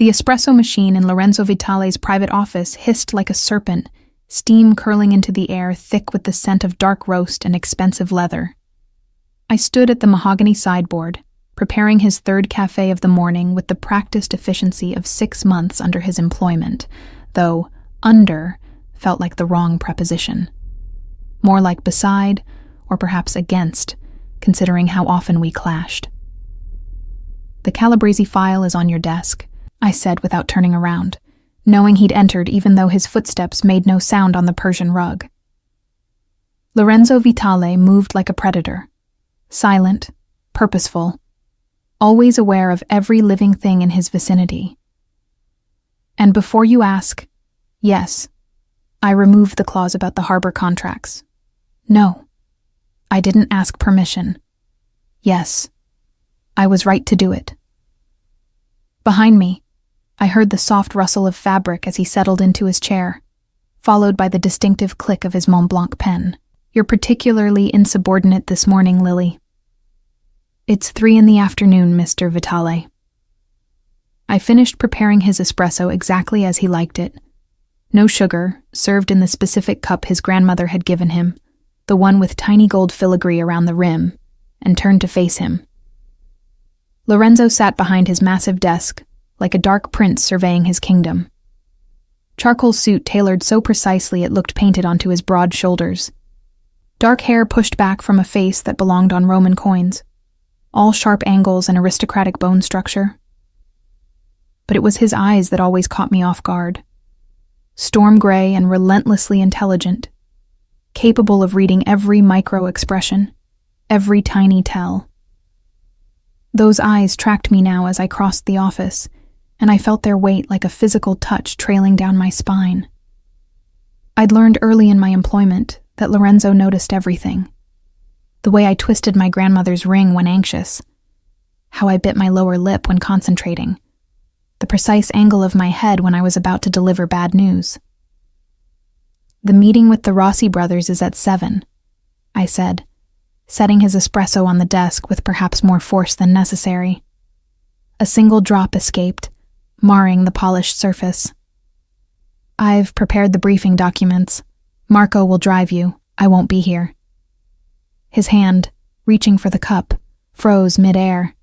The espresso machine in Lorenzo Vitale's private office hissed like a serpent, steam curling into the air thick with the scent of dark roast and expensive leather. I stood at the mahogany sideboard, preparing his third café of the morning with the practiced efficiency of 6 months under his employment, though under felt like the wrong preposition. More like beside, or perhaps against, considering how often we clashed. "The Calabrese file is on your desk," I said without turning around, knowing he'd entered even though his footsteps made no sound on the Persian rug. Lorenzo Vitale moved like a predator, silent, purposeful, always aware of every living thing in his vicinity. And before you ask, yes, I removed the clause about the harbor contracts. No, I didn't ask permission. Yes, I was right to do it. Behind me, I heard the soft rustle of fabric as he settled into his chair, followed by the distinctive click of his Mont Blanc pen. "You're particularly insubordinate this morning, Lily." "It's 3 in the afternoon, Mr. Vitale." I finished preparing his espresso exactly as he liked it. No sugar, served in the specific cup his grandmother had given him, the one with tiny gold filigree around the rim, and turned to face him. Lorenzo sat behind his massive desk, like a dark prince surveying his kingdom. Charcoal suit tailored so precisely it looked painted onto his broad shoulders. Dark hair pushed back from a face that belonged on Roman coins, all sharp angles and aristocratic bone structure. But it was his eyes that always caught me off guard. Storm gray and relentlessly intelligent, capable of reading every micro-expression, every tiny tell. Those eyes tracked me now as I crossed the office, and I felt their weight like a physical touch trailing down my spine. I'd learned early in my employment that Lorenzo noticed everything. The way I twisted my grandmother's ring when anxious, how I bit my lower lip when concentrating, the precise angle of my head when I was about to deliver bad news. "The meeting with the Rossi brothers is at 7, I said, setting his espresso on the desk with perhaps more force than necessary. A single drop escaped, marring the polished surface. "I've prepared the briefing documents. Marco will drive you. I won't be here." His hand, reaching for the cup, froze mid-air.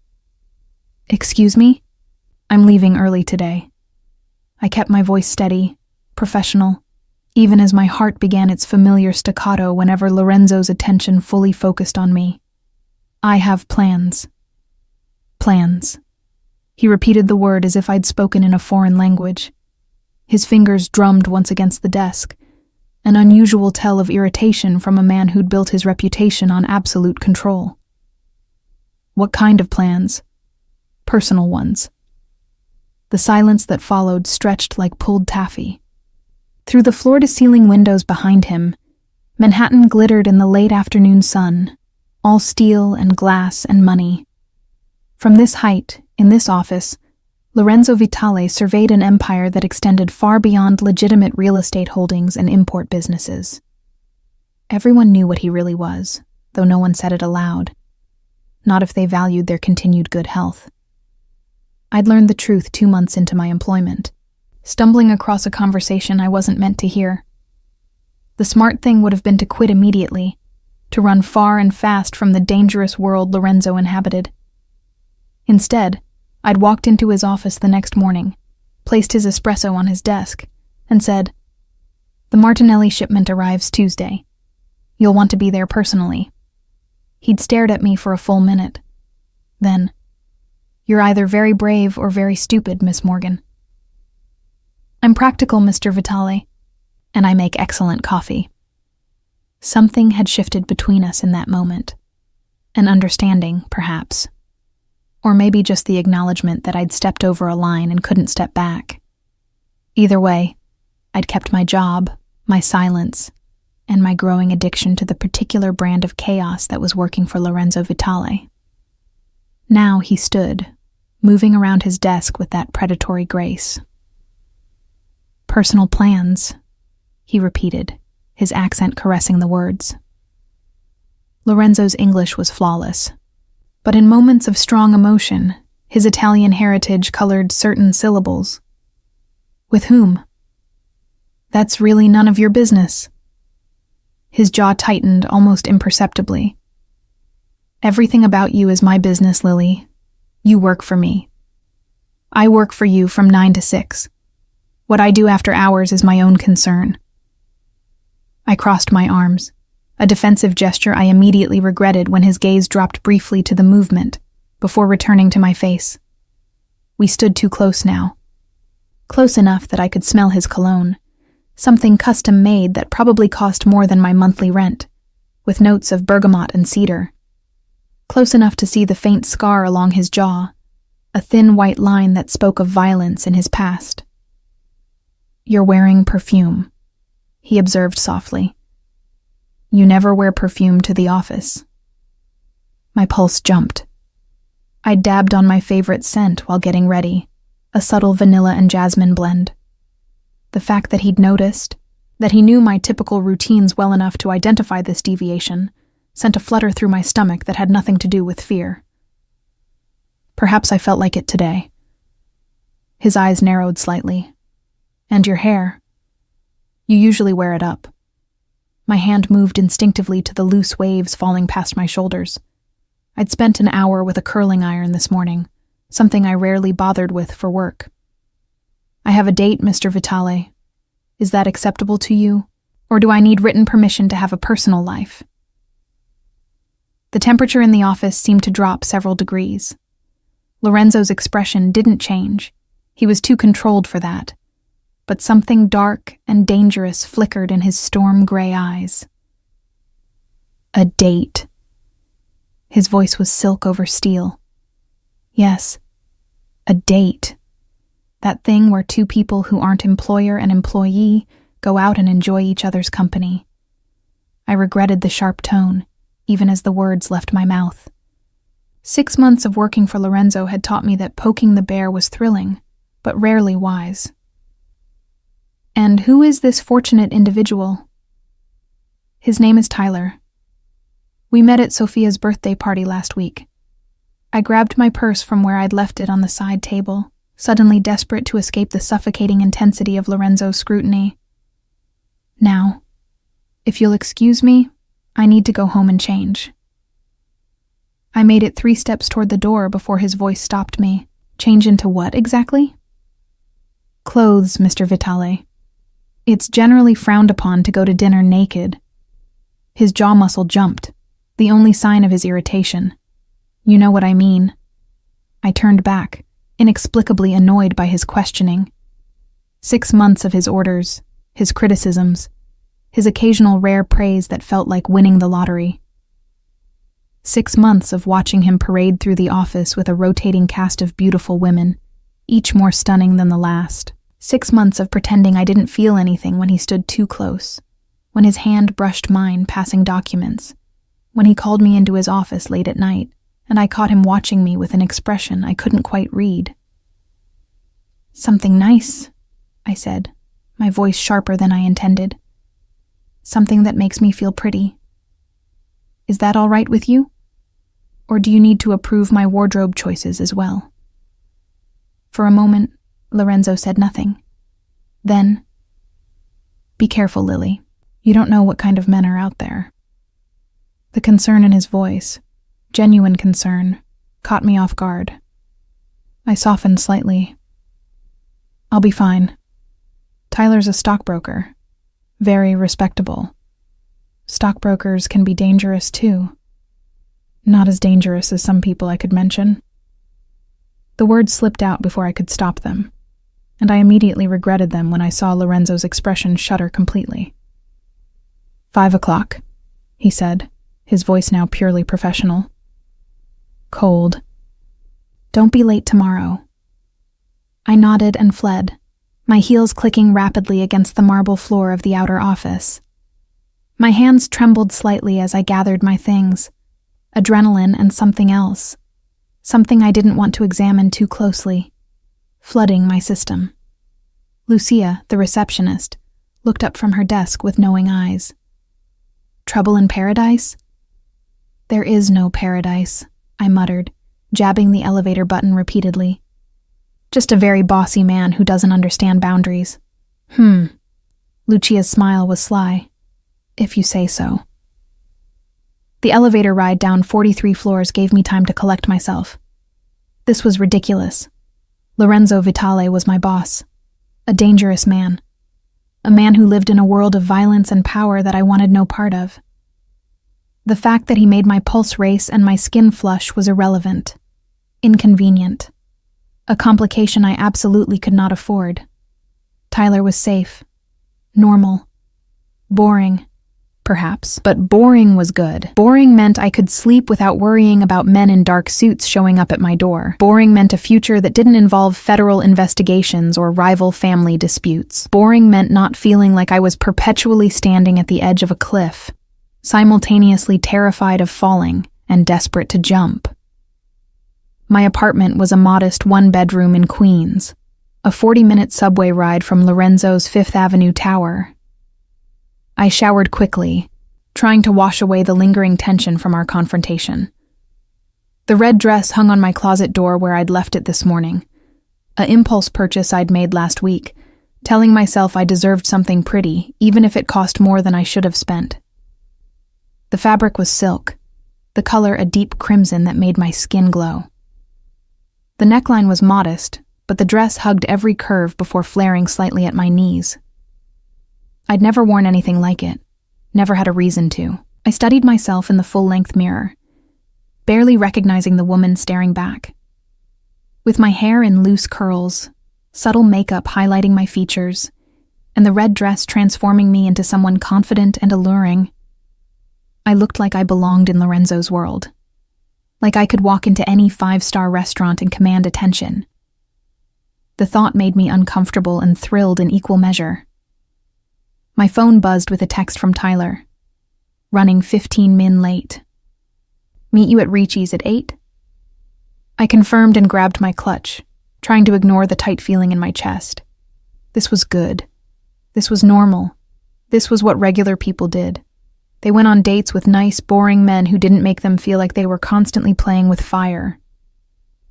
"Excuse me? I'm leaving early today." I kept my voice steady, professional, even as my heart began its familiar staccato whenever Lorenzo's attention fully focused on me. "I have plans." Plans. He repeated the word as if I'd spoken in a foreign language. His fingers drummed once against the desk, an unusual tell of irritation from a man who'd built his reputation on absolute control. "What kind of plans?" "Personal ones." The silence that followed stretched like pulled taffy. Through the floor-to-ceiling windows behind him, Manhattan glittered in the late afternoon sun, all steel and glass and money. From this height, in this office, Lorenzo Vitale surveyed an empire that extended far beyond legitimate real estate holdings and import businesses. Everyone knew what he really was, though no one said it aloud. Not if they valued their continued good health. I'd learned the truth 2 months into my employment, stumbling across a conversation I wasn't meant to hear. The smart thing would have been to quit immediately, to run far and fast from the dangerous world Lorenzo inhabited. Instead, I'd walked into his office the next morning, placed his espresso on his desk, and said, "The Martinelli shipment arrives Tuesday. You'll want to be there personally." He'd stared at me for a full minute. Then, "You're either very brave or very stupid, Miss Morgan." "I'm practical, Mr. Vitale, and I make excellent coffee." Something had shifted between us in that moment. An understanding, perhaps. Or maybe just the acknowledgement that I'd stepped over a line and couldn't step back. Either way, I'd kept my job, my silence, and my growing addiction to the particular brand of chaos that was working for Lorenzo Vitale. Now he stood, moving around his desk with that predatory grace. "Personal plans," he repeated, his accent caressing the words. Lorenzo's English was flawless, but in moments of strong emotion, His Italian heritage colored certain syllables. With whom? That's really none of your business. His jaw tightened almost imperceptibly. Everything about you is my business, Lily. You work for me. I work for you from 9 to 6. What I do after hours is my own concern. I crossed my arms, a defensive gesture I immediately regretted when his gaze dropped briefly to the movement, before returning to my face. We stood too close now. Close enough that I could smell his cologne, something custom-made that probably cost more than my monthly rent, with notes of bergamot and cedar. Close enough to see the faint scar along his jaw, a thin white line that spoke of violence in his past. You're wearing perfume, he observed softly. You never wear perfume to the office. My pulse jumped. I dabbed on my favorite scent while getting ready, a subtle vanilla and jasmine blend. The fact that he'd noticed, that he knew my typical routines well enough to identify this deviation, sent a flutter through my stomach that had nothing to do with fear. Perhaps I felt like it today. His eyes narrowed slightly. And your hair. You usually wear it up. My hand moved instinctively to the loose waves falling past my shoulders. I'd spent an hour with a curling iron this morning, something I rarely bothered with for work. I have a date, Mr. Vitale. Is that acceptable to you, or do I need written permission to have a personal life? The temperature in the office seemed to drop several degrees. Lorenzo's expression didn't change. He was too controlled for that. But something dark and dangerous flickered in his storm-gray eyes. A date. His voice was silk over steel. Yes, a date. That thing where two people who aren't employer and employee go out and enjoy each other's company. I regretted the sharp tone, even as the words left my mouth. 6 months of working for Lorenzo had taught me that poking the bear was thrilling, but rarely wise. And who is this fortunate individual? His name is Tyler. We met at Sophia's birthday party last week. I grabbed my purse from where I'd left it on the side table, suddenly desperate to escape the suffocating intensity of Lorenzo's scrutiny. Now, if you'll excuse me, I need to go home and change. I made it 3 steps toward the door before his voice stopped me. Change into what exactly? Clothes, Mr. Vitale. It's generally frowned upon to go to dinner naked. His jaw muscle jumped, the only sign of his irritation. You know what I mean. I turned back, inexplicably annoyed by his questioning. 6 months of his orders, his criticisms, his occasional rare praise that felt like winning the lottery. 6 months of watching him parade through the office with a rotating cast of beautiful women, each more stunning than the last. 6 months of pretending I didn't feel anything when he stood too close, when his hand brushed mine passing documents, when he called me into his office late at night, and I caught him watching me with an expression I couldn't quite read. Something nice, I said, my voice sharper than I intended. Something that makes me feel pretty. Is that all right with you? Or do you need to approve my wardrobe choices as well? For a moment, Lorenzo said nothing. Then, be careful, Lily. You don't know what kind of men are out there. The concern in his voice, genuine concern, caught me off guard. I softened slightly. I'll be fine. Tyler's a stockbroker. Very respectable. Stockbrokers can be dangerous too. Not as dangerous as some people I could mention. The words slipped out before I could stop them, and I immediately regretted them when I saw Lorenzo's expression shudder completely. 5 o'clock, he said, his voice now purely professional. Cold. Don't be late tomorrow. I nodded and fled, my heels clicking rapidly against the marble floor of the outer office. My hands trembled slightly as I gathered my things, adrenaline and something else, something I didn't want to examine too closely, flooding my system. Lucia, the receptionist, looked up from her desk with knowing eyes. Trouble in paradise? There is no paradise, I muttered, jabbing the elevator button repeatedly. Just a very bossy man who doesn't understand boundaries. Lucia's smile was sly. If you say so. The elevator ride down 43 floors gave me time to collect myself. This was ridiculous. Lorenzo Vitale was my boss. A dangerous man. A man who lived in a world of violence and power that I wanted no part of. The fact that he made my pulse race and my skin flush was irrelevant. Inconvenient. A complication I absolutely could not afford. Tyler was safe. Normal. Boring. Perhaps, but boring was good. Boring meant I could sleep without worrying about men in dark suits showing up at my door. Boring meant a future that didn't involve federal investigations or rival family disputes. Boring meant not feeling like I was perpetually standing at the edge of a cliff, simultaneously terrified of falling and desperate to jump. My apartment was a modest one-bedroom in Queens, a 40-minute subway ride from Lorenzo's Fifth Avenue tower. I showered quickly, trying to wash away the lingering tension from our confrontation. The red dress hung on my closet door where I'd left it this morning, an impulse purchase I'd made last week, telling myself I deserved something pretty, even if it cost more than I should have spent. The fabric was silk, the color a deep crimson that made my skin glow. The neckline was modest, but the dress hugged every curve before flaring slightly at my knees. I'd never worn anything like it, never had a reason to. I studied myself in the full-length mirror, barely recognizing the woman staring back. With my hair in loose curls, subtle makeup highlighting my features, and the red dress transforming me into someone confident and alluring, I looked like I belonged in Lorenzo's world. Like I could walk into any 5-star restaurant and command attention. The thought made me uncomfortable and thrilled in equal measure. My phone buzzed with a text from Tyler. Running 15 min late. Meet you at Ricci's at 8? I confirmed and grabbed my clutch, trying to ignore the tight feeling in my chest. This was good. This was normal. This was what regular people did. They went on dates with nice, boring men who didn't make them feel like they were constantly playing with fire.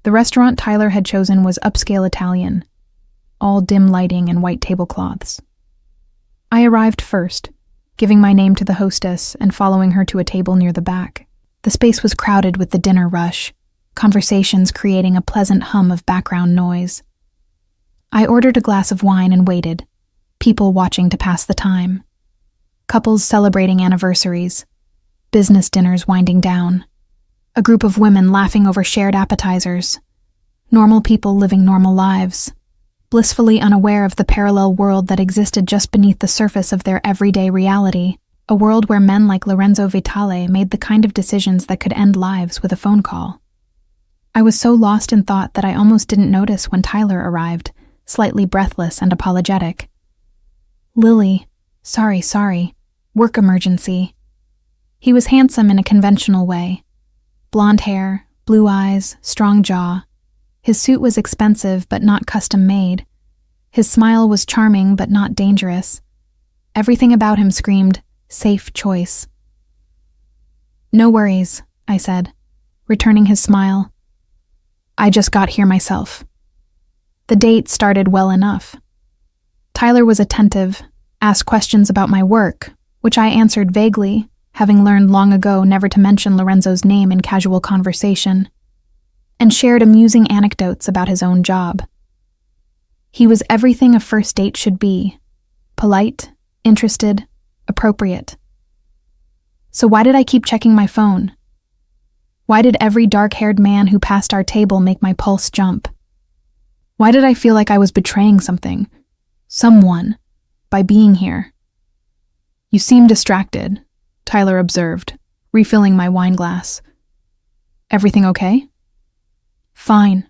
The restaurant Tyler had chosen was upscale Italian, all dim lighting and white tablecloths. I arrived first, giving my name to the hostess and following her to a table near the back. The space was crowded with the dinner rush, conversations creating a pleasant hum of background noise. I ordered a glass of wine and waited, people watching to pass the time. Couples celebrating anniversaries, business dinners winding down, a group of women laughing over shared appetizers, normal people living normal lives, blissfully unaware of the parallel world that existed just beneath the surface of their everyday reality, a world where men like Lorenzo Vitale made the kind of decisions that could end lives with a phone call. I was so lost in thought that I almost didn't notice when Tyler arrived, slightly breathless and apologetic. Lily, sorry, work emergency. He was handsome in a conventional way. Blonde hair, blue eyes, strong jaw. His suit was expensive but not custom-made. His smile was charming but not dangerous. Everything about him screamed, safe choice. No worries, I said, returning his smile. I just got here myself. The date started well enough. Tyler was attentive, asked questions about my work, which I answered vaguely, having learned long ago never to mention Lorenzo's name in casual conversation, and shared amusing anecdotes about his own job. He was everything a first date should be: polite, interested, appropriate. So why did I keep checking my phone? Why did every dark-haired man who passed our table make my pulse jump? Why did I feel like I was betraying someone, by being here? You seem distracted, Tyler observed, refilling my wine glass. Everything okay? Fine,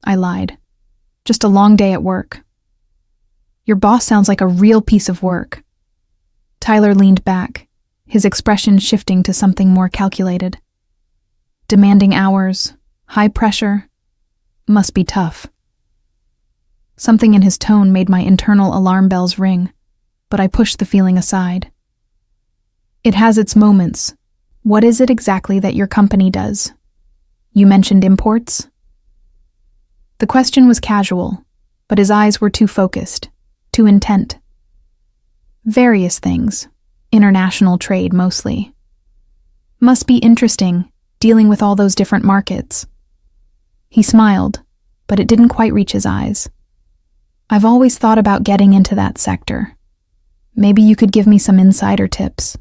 I lied. Just a long day at work. Your boss sounds like a real piece of work. Tyler leaned back, his expression shifting to something more calculated. Demanding hours, high pressure, must be tough. Something in his tone made my internal alarm bells ring, but I pushed the feeling aside. It has its moments. What is it exactly that your company does? You mentioned imports? The question was casual, but his eyes were too focused, too intent. Various things. International trade, mostly. Must be interesting, dealing with all those different markets. He smiled, but it didn't quite reach his eyes. I've always thought about getting into that sector. Maybe you could give me some insider tips.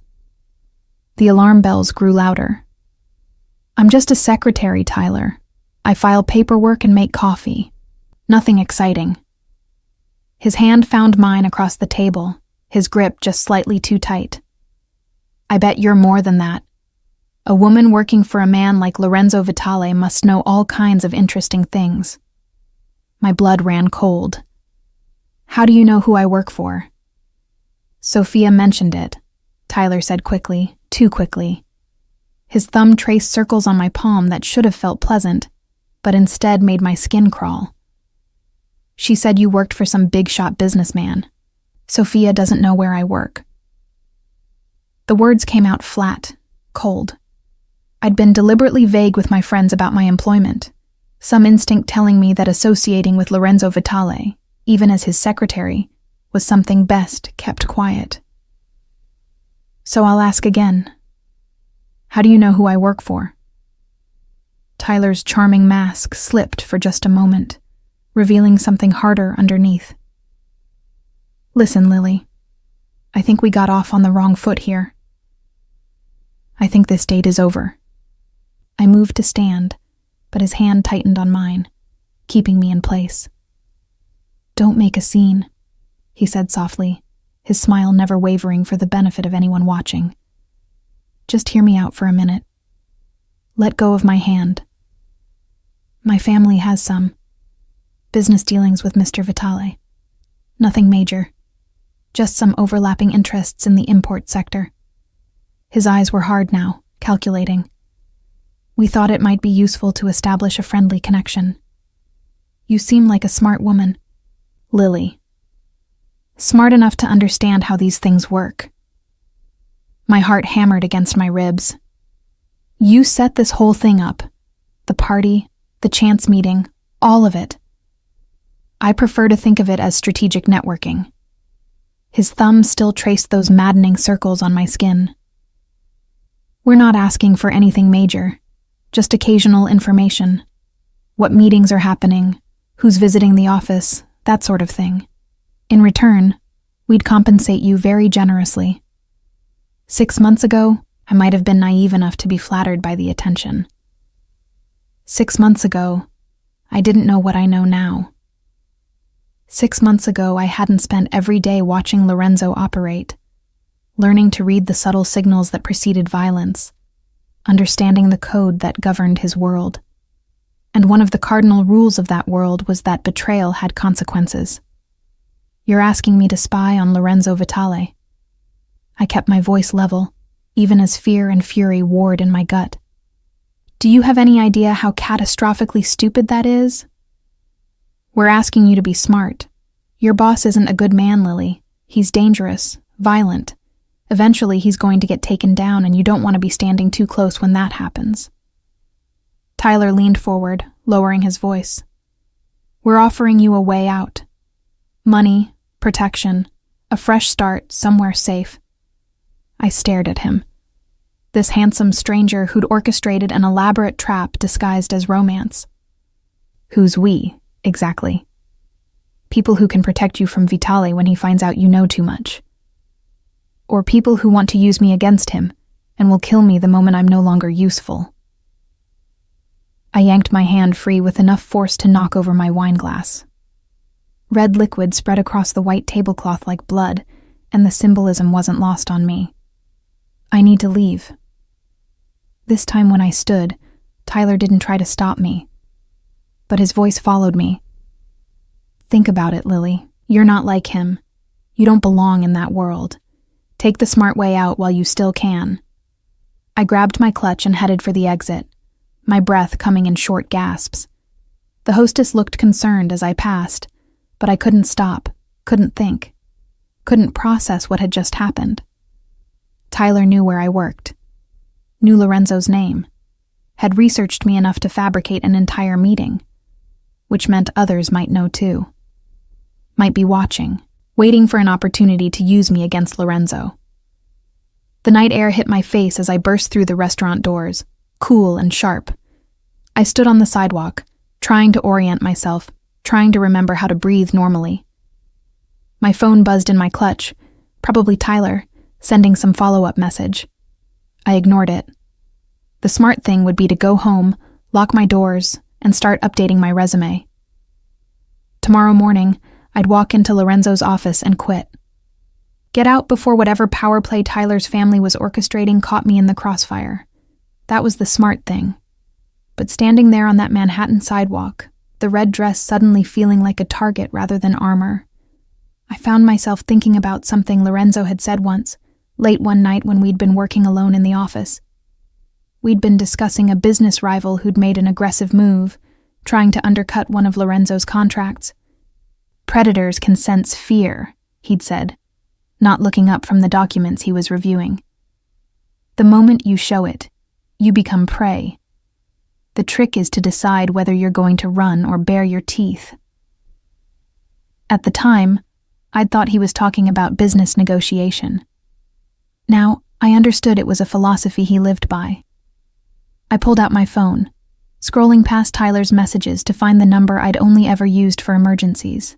The alarm bells grew louder. I'm just a secretary, Tyler. I file paperwork and make coffee. Nothing exciting. His hand found mine across the table, his grip just slightly too tight. I bet you're more than that. A woman working for a man like Lorenzo Vitale must know all kinds of interesting things. My blood ran cold. How do you know who I work for? Sophia mentioned it, Tyler said quickly, too quickly. His thumb traced circles on my palm that should have felt pleasant, but instead made my skin crawl. She said you worked for some big-shot businessman. Sophia doesn't know where I work. The words came out flat, cold. I'd been deliberately vague with my friends about my employment, some instinct telling me that associating with Lorenzo Vitale, even as his secretary, was something best kept quiet. So I'll ask again. How do you know who I work for? Tyler's charming mask slipped for just a moment, revealing something harder underneath. Listen, Lily. I think we got off on the wrong foot here. I think this date is over. I moved to stand, but his hand tightened on mine, keeping me in place. Don't make a scene, he said softly, his smile never wavering for the benefit of anyone watching. Just hear me out for a minute. Let go of my hand. My family has some business dealings with Mr. Vitale. Nothing major, just some overlapping interests in the import sector. His eyes were hard now, calculating. We thought it might be useful to establish a friendly connection. You seem like a smart woman. Lily. Smart enough to understand how these things work. My heart hammered against my ribs. You set this whole thing up. The party, the chance meeting, all of it. I prefer to think of it as strategic networking. His thumb still traced those maddening circles on my skin. We're not asking for anything major, just occasional information. What meetings are happening, who's visiting the office, that sort of thing. In return, we'd compensate you very generously. 6 months ago, I might have been naive enough to be flattered by the attention. 6 months ago, I didn't know what I know now. 6 months ago, I hadn't spent every day watching Lorenzo operate, learning to read the subtle signals that preceded violence, understanding the code that governed his world. And one of the cardinal rules of that world was that betrayal had consequences. You're asking me to spy on Lorenzo Vitale. I kept my voice level, even as fear and fury warred in my gut. Do you have any idea how catastrophically stupid that is? We're asking you to be smart. Your boss isn't a good man, Lily. He's dangerous, violent. Eventually, he's going to get taken down, and you don't want to be standing too close when that happens. Tyler leaned forward, lowering his voice. We're offering you a way out. Money, protection, a fresh start, somewhere safe. I stared at him. This handsome stranger who'd orchestrated an elaborate trap disguised as romance. Who's we, exactly? People who can protect you from Vitale when he finds out you know too much. Or people who want to use me against him and will kill me the moment I'm no longer useful. I yanked my hand free with enough force to knock over my wine glass. Red liquid spread across the white tablecloth like blood, and the symbolism wasn't lost on me. I need to leave. This time when I stood, Tyler didn't try to stop me, but his voice followed me. Think about it, Lily. You're not like him. You don't belong in that world. Take the smart way out while you still can. I grabbed my clutch and headed for the exit, my breath coming in short gasps. The hostess looked concerned as I passed, but I couldn't stop, couldn't think, couldn't process what had just happened. Tyler knew where I worked, knew Lorenzo's name. had researched me enough to fabricate an entire meeting, which meant others might know too. Might be watching, waiting for an opportunity to use me against Lorenzo. The night air hit my face as I burst through the restaurant doors, cool and sharp. I stood on the sidewalk, trying to orient myself, trying to remember how to breathe normally. My phone buzzed in my clutch, probably Tyler, sending some follow-up message. I ignored it. The smart thing would be to go home, lock my doors, and start updating my resume. Tomorrow morning, I'd walk into Lorenzo's office and quit. Get out before whatever power play Tyler's family was orchestrating caught me in the crossfire. That was the smart thing. But standing there on that Manhattan sidewalk, the red dress suddenly feeling like a target rather than armor, I found myself thinking about something Lorenzo had said once, late one night when we'd been working alone in the office. We'd been discussing a business rival who'd made an aggressive move, trying to undercut one of Lorenzo's contracts. Predators can sense fear, he'd said, not looking up from the documents he was reviewing. The moment you show it, you become prey. The trick is to decide whether you're going to run or bare your teeth. At the time, I'd thought he was talking about business negotiation. Now, I understood it was a philosophy he lived by. I pulled out my phone, scrolling past Tyler's messages to find the number I'd only ever used for emergencies.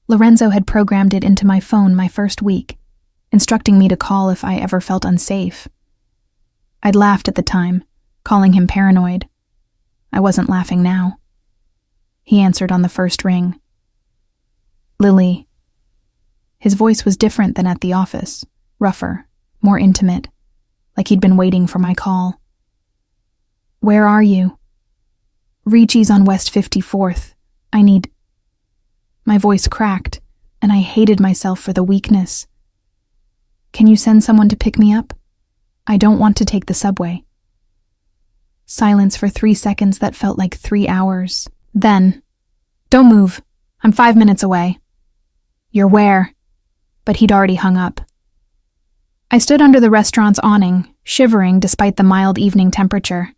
Lorenzo had programmed it into my phone my first week, instructing me to call if I ever felt unsafe. I'd laughed at the time, calling him paranoid. I wasn't laughing now. He answered on the first ring. Lily. His voice was different than at the office, rougher, more intimate, like he'd been waiting for my call. Where are you? Ricci's on West 54th. I need... My voice cracked, and I hated myself for the weakness. Can you send someone to pick me up? I don't want to take the subway. Silence for 3 seconds that felt like 3 hours. Then, don't move. I'm 5 minutes away. You're where? But he'd already hung up. I stood under the restaurant's awning, shivering despite the mild evening temperature.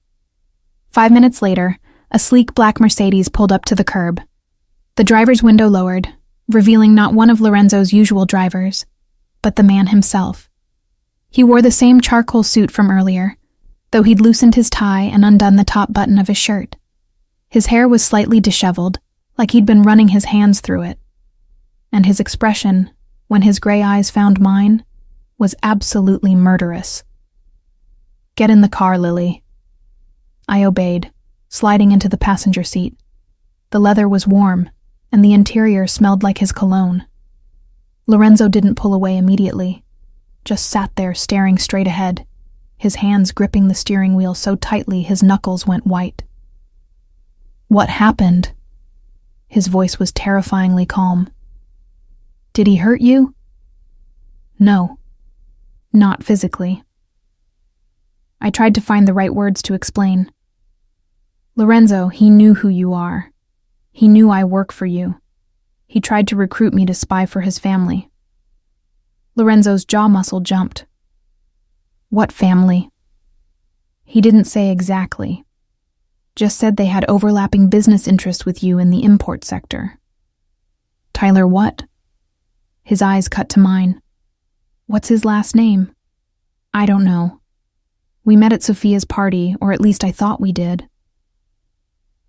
5 minutes later, a sleek black Mercedes pulled up to the curb. The driver's window lowered, revealing not one of Lorenzo's usual drivers, but the man himself. He wore the same charcoal suit from earlier, though he'd loosened his tie and undone the top button of his shirt. His hair was slightly disheveled, like he'd been running his hands through it. And his expression, when his gray eyes found mine, was absolutely murderous. Get in the car, Lily. I obeyed, sliding into the passenger seat. The leather was warm, and the interior smelled like his cologne. Lorenzo didn't pull away immediately, just sat there staring straight ahead, his hands gripping the steering wheel so tightly his knuckles went white. What happened? His voice was terrifyingly calm. Did he hurt you? No, not physically. I tried to find the right words to explain. Lorenzo, he knew who you are. He knew I work for you. He tried to recruit me to spy for his family. Lorenzo's jaw muscle jumped. What family? He didn't say exactly. Just said they had overlapping business interests with you in the import sector. Tyler what? His eyes cut to mine. What's his last name? I don't know. We met at Sophia's party, or at least I thought we did.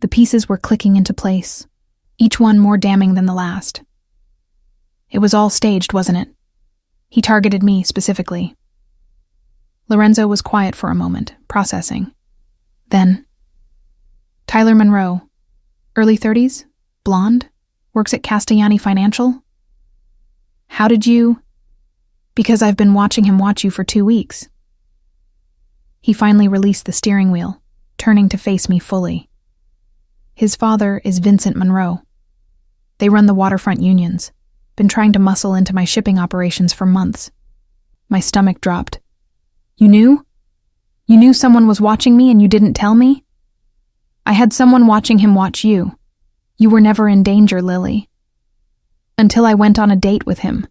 The pieces were clicking into place, each one more damning than the last. It was all staged, wasn't it? He targeted me specifically. Lorenzo was quiet for a moment, processing. Then, Tyler Monroe, early 30s, blonde, works at Castellani Financial. How did you... Because I've been watching him watch you for 2 weeks. He finally released the steering wheel, turning to face me fully. His father is Vincent Monroe. They run the waterfront unions, been trying to muscle into my shipping operations for months. My stomach dropped. You knew? You knew someone was watching me and you didn't tell me? I had someone watching him watch you. You were never in danger, Lily. Until I went on a date with him.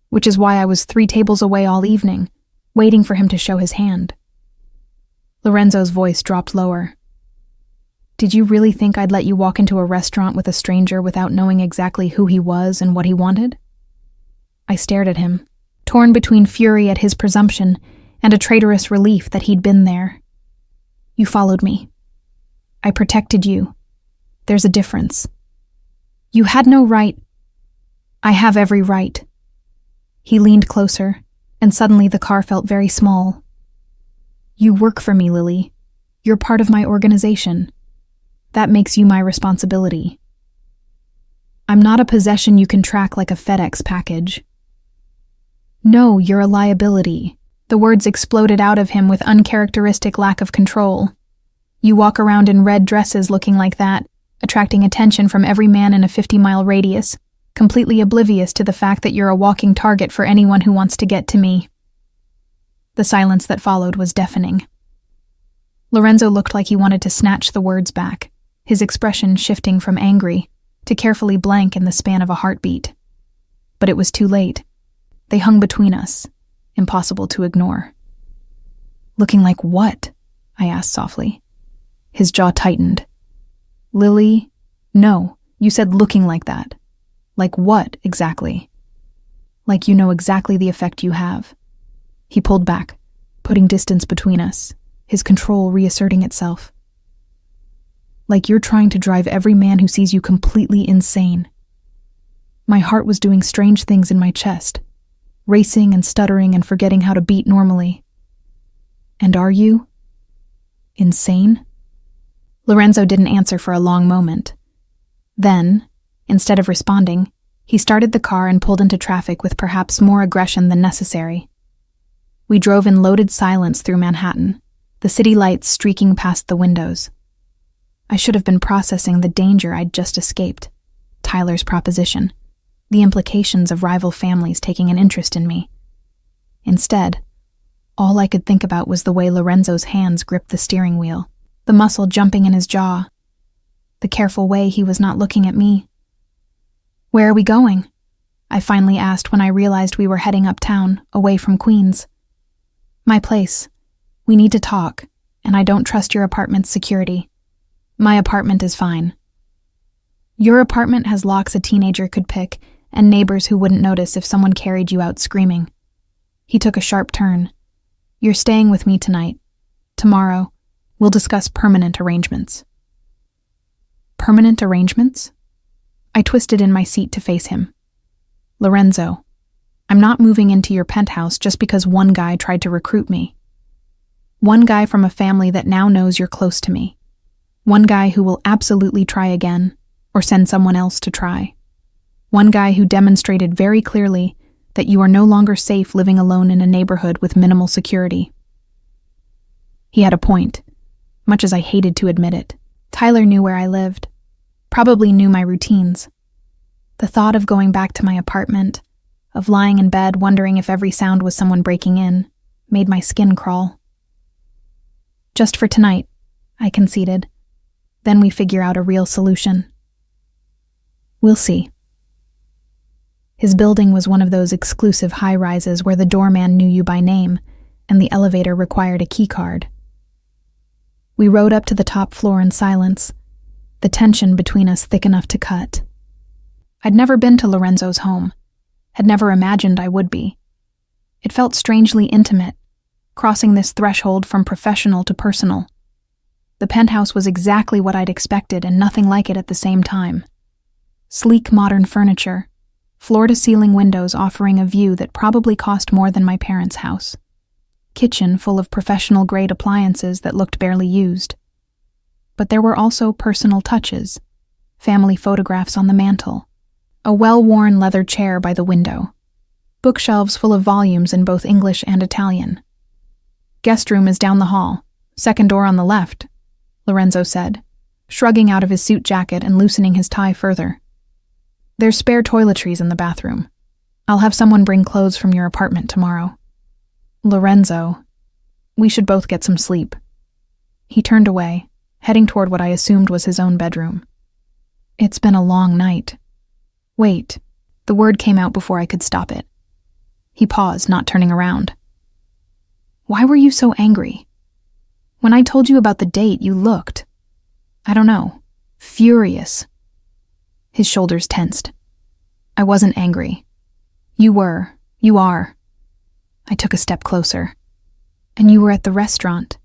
Which is why I was 3 tables away all evening, waiting for him to show his hand. Lorenzo's voice dropped lower. Did you really think I'd let you walk into a restaurant with a stranger without knowing exactly who he was and what he wanted? I stared at him, torn between fury at his presumption and a traitorous relief that he'd been there. You followed me. I protected you. There's a difference. You had no right. I have every right. He leaned closer, and suddenly the car felt very small. You work for me, Lily. You're part of my organization. That makes you my responsibility. I'm not a possession you can track like a FedEx package. No, you're a liability. The words exploded out of him with uncharacteristic lack of control. You walk around in red dresses looking like that, attracting attention from every man in a 50-mile radius, completely oblivious to the fact that you're a walking target for anyone who wants to get to me. The silence that followed was deafening. Lorenzo looked like he wanted to snatch the words back, his expression shifting from angry to carefully blank in the span of a heartbeat. But it was too late. They hung between us, impossible to ignore. Looking like what? I asked softly. His jaw tightened. Lily? No, you said looking like that. Like what, exactly? Like you know exactly the effect you have. He pulled back, putting distance between us, his control reasserting itself. Like you're trying to drive every man who sees you completely insane. My heart was doing strange things in my chest, racing and stuttering and forgetting how to beat normally. And are you? Insane? Lorenzo didn't answer for a long moment. Then, instead of responding, he started the car and pulled into traffic with perhaps more aggression than necessary. We drove in loaded silence through Manhattan, the city lights streaking past the windows. I should have been processing the danger I'd just escaped, Tyler's proposition, the implications of rival families taking an interest in me. Instead, all I could think about was the way Lorenzo's hands gripped the steering wheel, the muscle jumping in his jaw, the careful way he was not looking at me. Where are we going? I finally asked when I realized we were heading uptown, away from Queens. My place. We need to talk, and I don't trust your apartment's security. My apartment is fine. Your apartment has locks a teenager could pick and neighbors who wouldn't notice if someone carried you out screaming. He took a sharp turn. You're staying with me tonight. Tomorrow, we'll discuss permanent arrangements. Permanent arrangements? I twisted in my seat to face him. Lorenzo, I'm not moving into your penthouse just because one guy tried to recruit me. One guy from a family that now knows you're close to me. One guy who will absolutely try again, or send someone else to try. One guy who demonstrated very clearly that you are no longer safe living alone in a neighborhood with minimal security. He had a point, much as I hated to admit it. Tyler knew where I lived, probably knew my routines. The thought of going back to my apartment, of lying in bed wondering if every sound was someone breaking in, made my skin crawl. Just for tonight, I conceded. Then we figure out a real solution. We'll see. His building was one of those exclusive high-rises where the doorman knew you by name, and the elevator required a keycard. We rode up to the top floor in silence, the tension between us thick enough to cut. I'd never been to Lorenzo's home, had never imagined I would be. It felt strangely intimate, crossing this threshold from professional to personal. The penthouse was exactly what I'd expected and nothing like it at the same time. Sleek modern furniture, floor-to-ceiling windows offering a view that probably cost more than my parents' house. Kitchen full of professional-grade appliances that looked barely used. But there were also personal touches, family photographs on the mantel, a well-worn leather chair by the window, bookshelves full of volumes in both English and Italian. Guest room is down the hall, second door on the left, Lorenzo said, shrugging out of his suit jacket and loosening his tie further. There's spare toiletries in the bathroom. I'll have someone bring clothes from your apartment tomorrow. Lorenzo, we should both get some sleep. He turned away, heading toward what I assumed was his own bedroom. It's been a long night. Wait, the word came out before I could stop it. He paused, not turning around. Why were you so angry? When I told you about the date, you looked, I don't know, furious. His shoulders tensed. I wasn't angry. You were. You are. I took a step closer. And you were at the restaurant.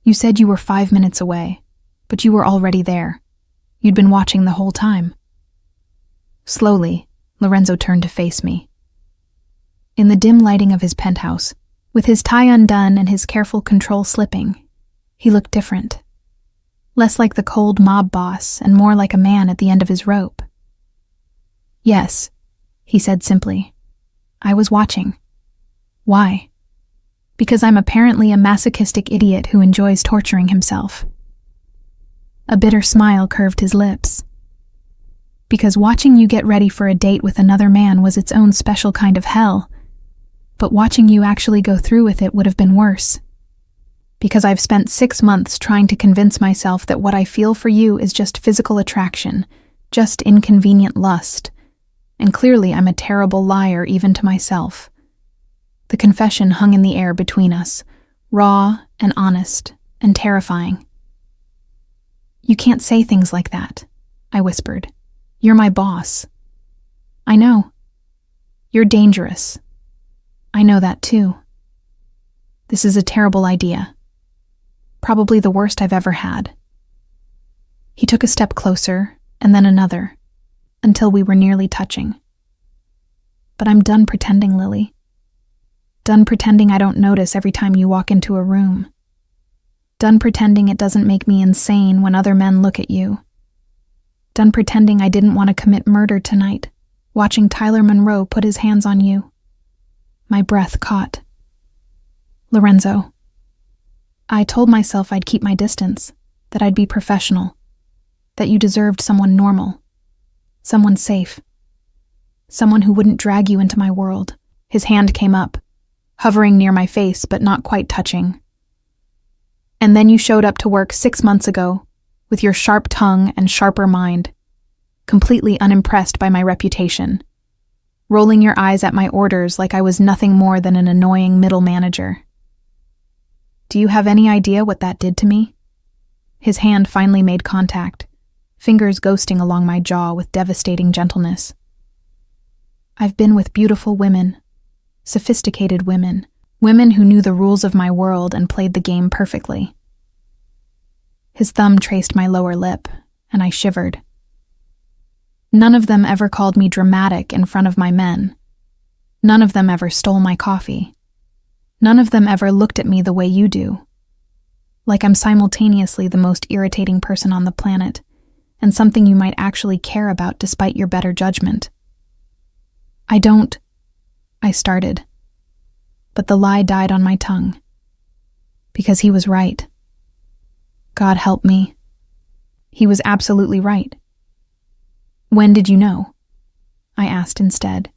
You said you were 5 minutes away, but you were already there. You'd been watching the whole time. Slowly, Lorenzo turned to face me. In the dim lighting of his penthouse, with his tie undone and his careful control slipping, he looked different. Less like the cold mob boss and more like a man at the end of his rope. Yes, he said simply. I was watching. Why? Because I'm apparently a masochistic idiot who enjoys torturing himself. A bitter smile curved his lips. Because watching you get ready for a date with another man was its own special kind of hell, but watching you actually go through with it would have been worse. Because I've spent 6 months trying to convince myself that what I feel for you is just physical attraction, just inconvenient lust, and clearly I'm a terrible liar even to myself. The confession hung in the air between us, raw and honest and terrifying. You can't say things like that, I whispered. You're my boss. I know. You're dangerous. I know that too. This is a terrible idea. Probably the worst I've ever had. He took a step closer, and then another, until we were nearly touching. But I'm done pretending, Lily. Done pretending I don't notice every time you walk into a room. Done pretending it doesn't make me insane when other men look at you. Done pretending I didn't want to commit murder tonight, watching Tyler Monroe put his hands on you. My breath caught. Lorenzo. I told myself I'd keep my distance, that I'd be professional, that you deserved someone normal, someone safe, someone who wouldn't drag you into my world. His hand came up, hovering near my face but not quite touching. And then you showed up to work 6 months ago, with your sharp tongue and sharper mind, completely unimpressed by my reputation, rolling your eyes at my orders like I was nothing more than an annoying middle manager. Do you have any idea what that did to me? His hand finally made contact, fingers ghosting along my jaw with devastating gentleness. I've been with beautiful women, sophisticated women, women who knew the rules of my world and played the game perfectly. His thumb traced my lower lip, and I shivered. None of them ever called me dramatic in front of my men. None of them ever stole my coffee. None of them ever looked at me the way you do. Like I'm simultaneously the most irritating person on the planet, and something you might actually care about despite your better judgment. I started. But the lie died on my tongue. Because he was right. God help me. He was absolutely right. When did you know? I asked instead.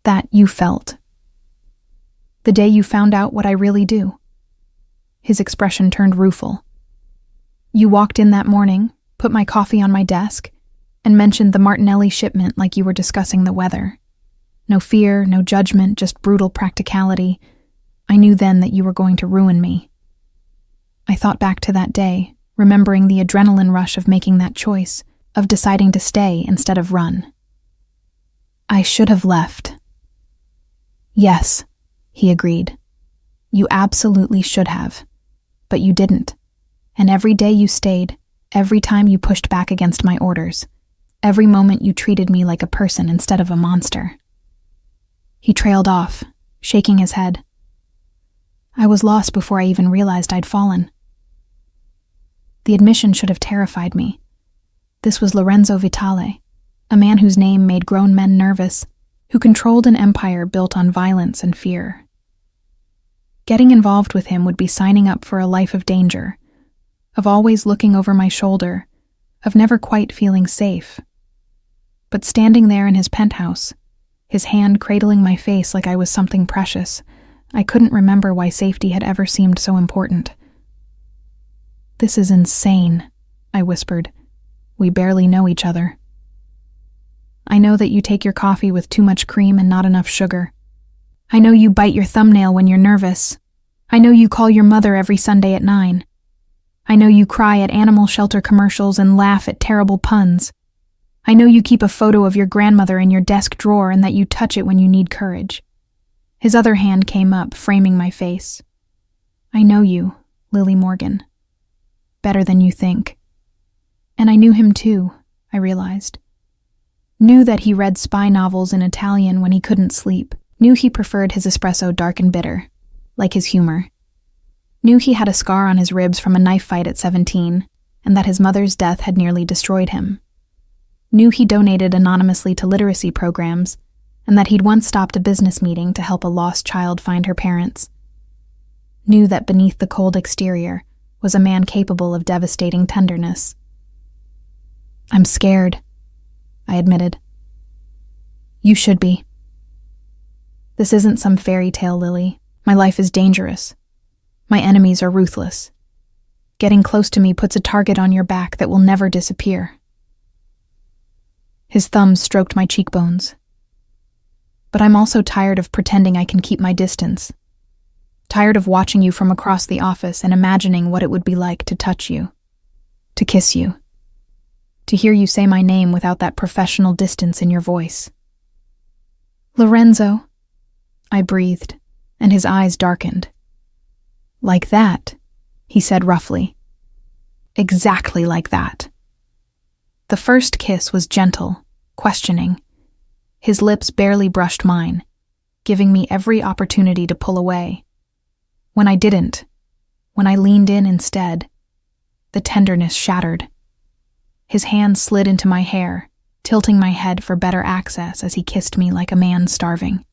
That you felt. The day you found out what I really do. His expression turned rueful. You walked in that morning, put my coffee on my desk, and mentioned the Martinelli shipment like you were discussing the weather. No fear, no judgment, just brutal practicality. I knew then that you were going to ruin me. I thought back to that day, remembering the adrenaline rush of making that choice, of deciding to stay instead of run. I should have left. Yes, he agreed. You absolutely should have. But you didn't. And every day you stayed, every time you pushed back against my orders, every moment you treated me like a person instead of a monster. He trailed off, shaking his head. I was lost before I even realized I'd fallen. The admission should have terrified me. This was Lorenzo Vitale, a man whose name made grown men nervous, who controlled an empire built on violence and fear. Getting involved with him would be signing up for a life of danger, of always looking over my shoulder, of never quite feeling safe. But standing there in his penthouse, his hand cradling my face like I was something precious, I couldn't remember why safety had ever seemed so important. This is insane, I whispered. We barely know each other. I know that you take your coffee with too much cream and not enough sugar. I know you bite your thumbnail when you're nervous. I know you call your mother every Sunday at 9. I know you cry at animal shelter commercials and laugh at terrible puns. I know you keep a photo of your grandmother in your desk drawer and that you touch it when you need courage. His other hand came up, framing my face. I know you, Lily Morgan. Better than you think. And I knew him too, I realized. Knew that he read spy novels in Italian when he couldn't sleep. Knew he preferred his espresso dark and bitter, like his humor. Knew he had a scar on his ribs from a knife fight at 17, and that his mother's death had nearly destroyed him. Knew he donated anonymously to literacy programs, and that he'd once stopped a business meeting to help a lost child find her parents. Knew that beneath the cold exterior was a man capable of devastating tenderness. I'm scared, I admitted. You should be. This isn't some fairy tale, Lily. My life is dangerous. My enemies are ruthless. Getting close to me puts a target on your back that will never disappear. His thumbs stroked my cheekbones. But I'm also tired of pretending I can keep my distance. Tired of watching you from across the office and imagining what it would be like to touch you, to kiss you, to hear you say my name without that professional distance in your voice. Lorenzo, I breathed, and his eyes darkened. Like that, he said roughly. Exactly like that. The first kiss was gentle, questioning. His lips barely brushed mine, giving me every opportunity to pull away. When I didn't, when I leaned in instead, the tenderness shattered. His hand slid into my hair, tilting my head for better access as he kissed me like a man starving.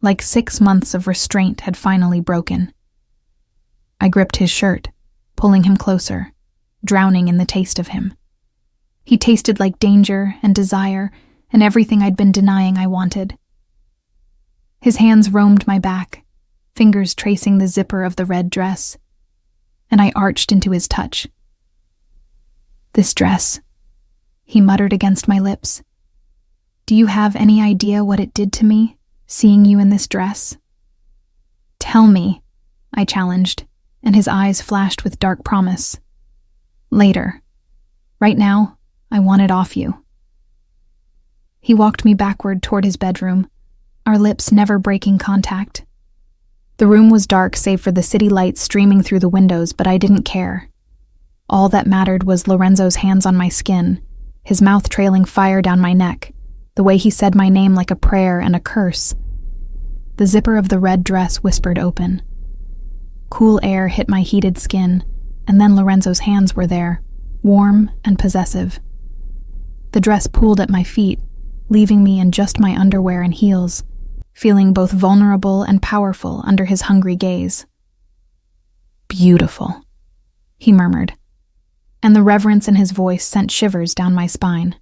Like 6 months of restraint had finally broken. I gripped his shirt, pulling him closer, drowning in the taste of him. He tasted like danger and desire and everything I'd been denying I wanted. His hands roamed my back, fingers tracing the zipper of the red dress, and I arched into his touch. This dress, he muttered against my lips. Do you have any idea what it did to me, seeing you in this dress? Tell me, I challenged, and his eyes flashed with dark promise. Later. Right now, I want it off you. He walked me backward toward his bedroom, our lips never breaking contact. The room was dark save for the city lights streaming through the windows, but I didn't care. All that mattered was Lorenzo's hands on my skin, his mouth trailing fire down my neck, the way he said my name like a prayer and a curse. The zipper of the red dress whispered open. Cool air hit my heated skin, and then Lorenzo's hands were there, warm and possessive. The dress pulled at my feet, leaving me in just my underwear and heels, feeling both vulnerable and powerful under his hungry gaze. Beautiful, he murmured, and the reverence in his voice sent shivers down my spine.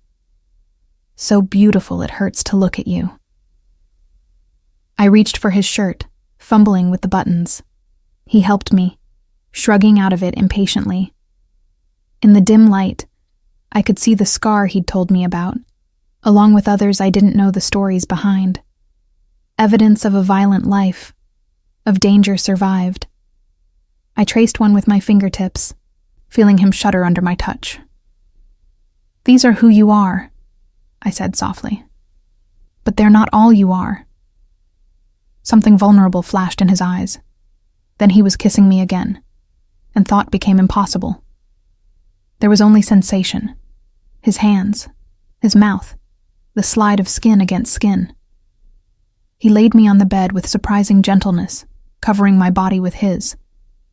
So beautiful it hurts to look at you. I reached for his shirt, fumbling with the buttons. He helped me, shrugging out of it impatiently. In the dim light, I could see the scar he'd told me about, along with others I didn't know the stories behind. Evidence of a violent life, of danger survived. I traced one with my fingertips, feeling him shudder under my touch. These are who you are, I said softly. But they're not all you are. Something vulnerable flashed in his eyes. Then he was kissing me again, and thought became impossible. There was only sensation. His hands, his mouth, the slide of skin against skin. He laid me on the bed with surprising gentleness, covering my body with his,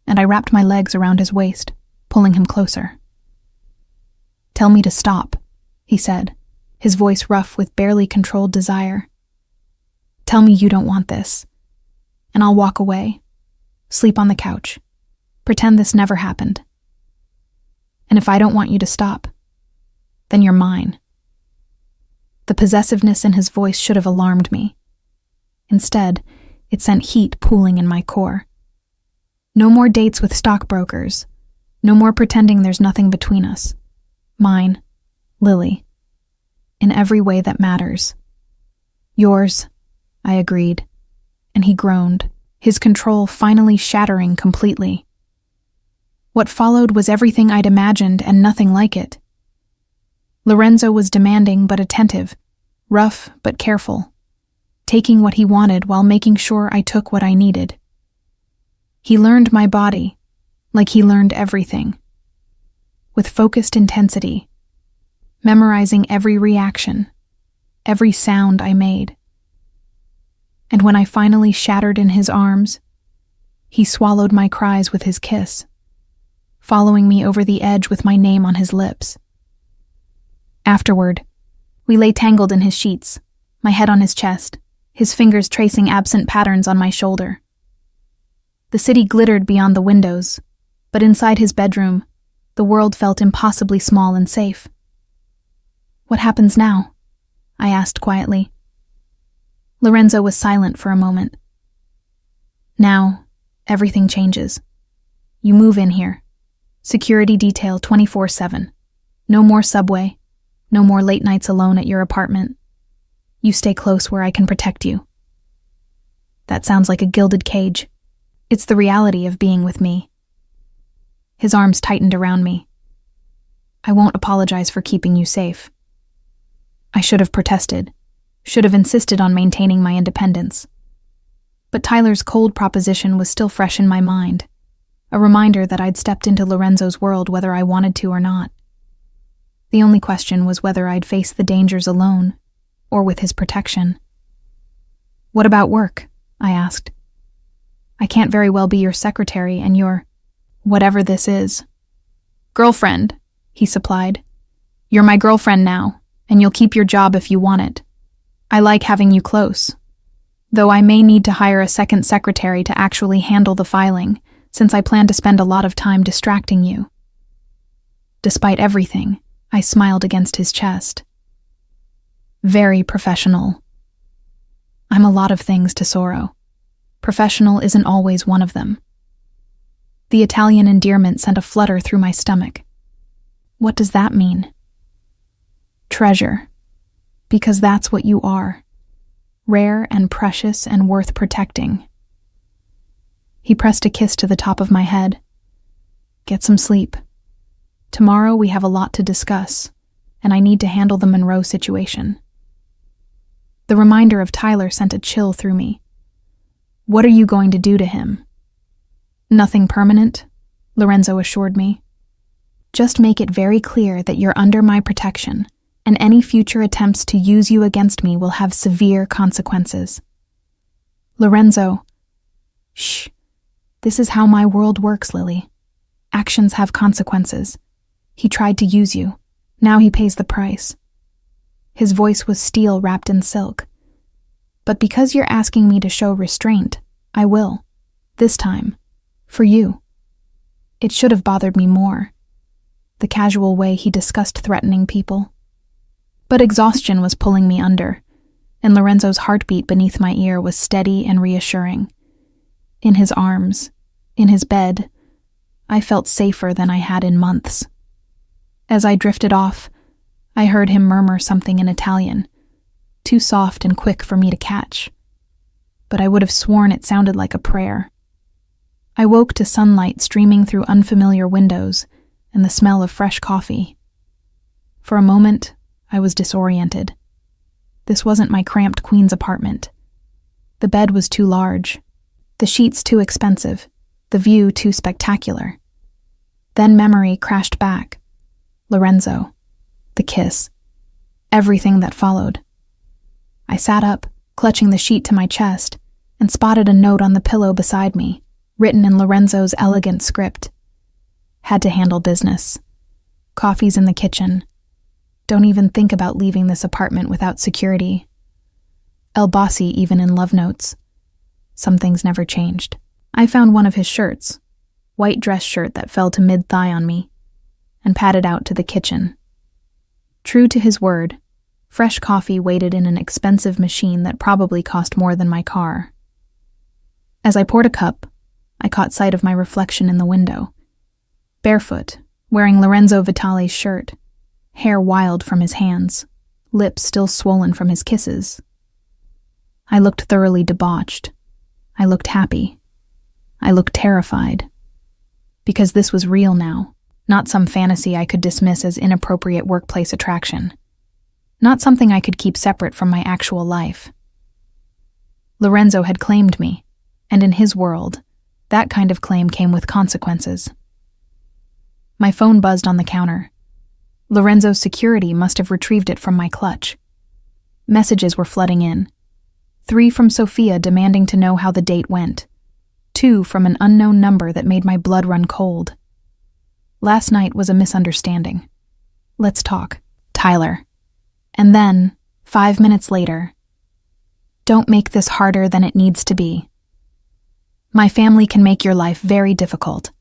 and I wrapped my legs around his waist, pulling him closer. Tell me to stop, he said, his voice rough with barely controlled desire. Tell me you don't want this, and I'll walk away, sleep on the couch, pretend this never happened. And if I don't want you to stop, then you're mine. The possessiveness in his voice should have alarmed me. Instead, it sent heat pooling in my core. No more dates with stockbrokers. No more pretending there's nothing between us. Mine, Lily. In every way that matters. Yours, I agreed, and he groaned, his control finally shattering completely. What followed was everything I'd imagined and nothing like it. Lorenzo was demanding but attentive, rough but careful, taking what he wanted while making sure I took what I needed. He learned my body, like he learned everything. With focused intensity, memorizing every reaction, every sound I made. And when I finally shattered in his arms, he swallowed my cries with his kiss, following me over the edge with my name on his lips. Afterward, we lay tangled in his sheets, my head on his chest, his fingers tracing absent patterns on my shoulder. The city glittered beyond the windows, but inside his bedroom, the world felt impossibly small and safe. "What happens now?" I asked quietly. Lorenzo was silent for a moment. "Now, everything changes. You move in here. Security detail 24/7. No more subway. No more late nights alone at your apartment. You stay close where I can protect you." That sounds like a gilded cage. It's the reality of being with me. His arms tightened around me. "I won't apologize for keeping you safe. I should have protested, should have insisted on maintaining my independence. But Tyler's cold proposition was still fresh in my mind, a reminder that I'd stepped into Lorenzo's world whether I wanted to or not. The only question was whether I'd face the dangers alone, or with his protection. "What about work?" I asked. "I can't very well be your secretary and your whatever this is." "Girlfriend," he supplied. "You're my girlfriend now, and you'll keep your job if you want it. I like having you close. Though I may need to hire a second secretary to actually handle the filing, since I plan to spend a lot of time distracting you." Despite everything, I smiled against his chest. Very professional. I'm a lot of things to Soro. Professional isn't always one of them. The Italian endearment sent a flutter through my stomach. What does that mean? Treasure. Because that's what you are. Rare and precious and worth protecting. He pressed a kiss to the top of my head. "Get some sleep. Tomorrow we have a lot to discuss, and I need to handle the Monroe situation." The reminder of Tyler sent a chill through me. "What are you going to do to him?" "Nothing permanent," Lorenzo assured me. "Just make it very clear that you're under my protection, and any future attempts to use you against me will have severe consequences." "Lorenzo." "Shh. This is how my world works, Lily. Actions have consequences. He tried to use you. Now he pays the price." His voice was steel wrapped in silk. "But because you're asking me to show restraint, I will. This time. For you." It should have bothered me more. The casual way he discussed threatening people. But exhaustion was pulling me under, and Lorenzo's heartbeat beneath my ear was steady and reassuring. In his arms, in his bed, I felt safer than I had in months. As I drifted off, I heard him murmur something in Italian, too soft and quick for me to catch. But I would have sworn it sounded like a prayer. I woke to sunlight streaming through unfamiliar windows and the smell of fresh coffee. For a moment, I was disoriented. This wasn't my cramped queen's apartment. The bed was too large, the sheets too expensive, the view too spectacular. Then memory crashed back. Lorenzo, the kiss, everything that followed. I sat up, clutching the sheet to my chest, and spotted a note on the pillow beside me, written in Lorenzo's elegant script. Had to handle business. Coffee's in the kitchen. Don't even think about leaving this apartment without security. El Bossy even in love notes. Some things never changed. I found one of his shirts, white dress shirt that fell to mid-thigh on me, and padded out to the kitchen. True to his word, fresh coffee waited in an expensive machine that probably cost more than my car. As I poured a cup, I caught sight of my reflection in the window. Barefoot, wearing Lorenzo Vitale's shirt, hair wild from his hands, lips still swollen from his kisses. I looked thoroughly debauched. I looked happy. I looked terrified. Because this was real now, not some fantasy I could dismiss as inappropriate workplace attraction. Not something I could keep separate from my actual life. Lorenzo had claimed me, and in his world, that kind of claim came with consequences. My phone buzzed on the counter. Lorenzo's security must have retrieved it from my clutch. Messages were flooding in. 3 from Sophia demanding to know how the date went. 2 from an unknown number that made my blood run cold. Last night was a misunderstanding. Let's talk, Tyler. And then, 5 minutes later, don't make this harder than it needs to be. My family can make your life very difficult.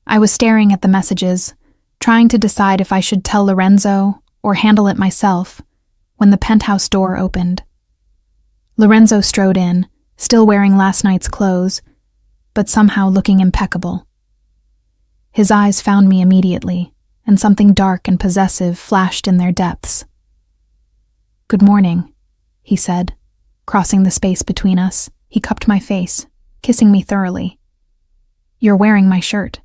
I was staring at the messages, trying to decide if I should tell Lorenzo or handle it myself, when the penthouse door opened. Lorenzo strode in, still wearing last night's clothes, but somehow looking impeccable. His eyes found me immediately, and something dark and possessive flashed in their depths. "Good morning," he said. Crossing the space between us, he cupped my face, kissing me thoroughly. "You're wearing my shirt."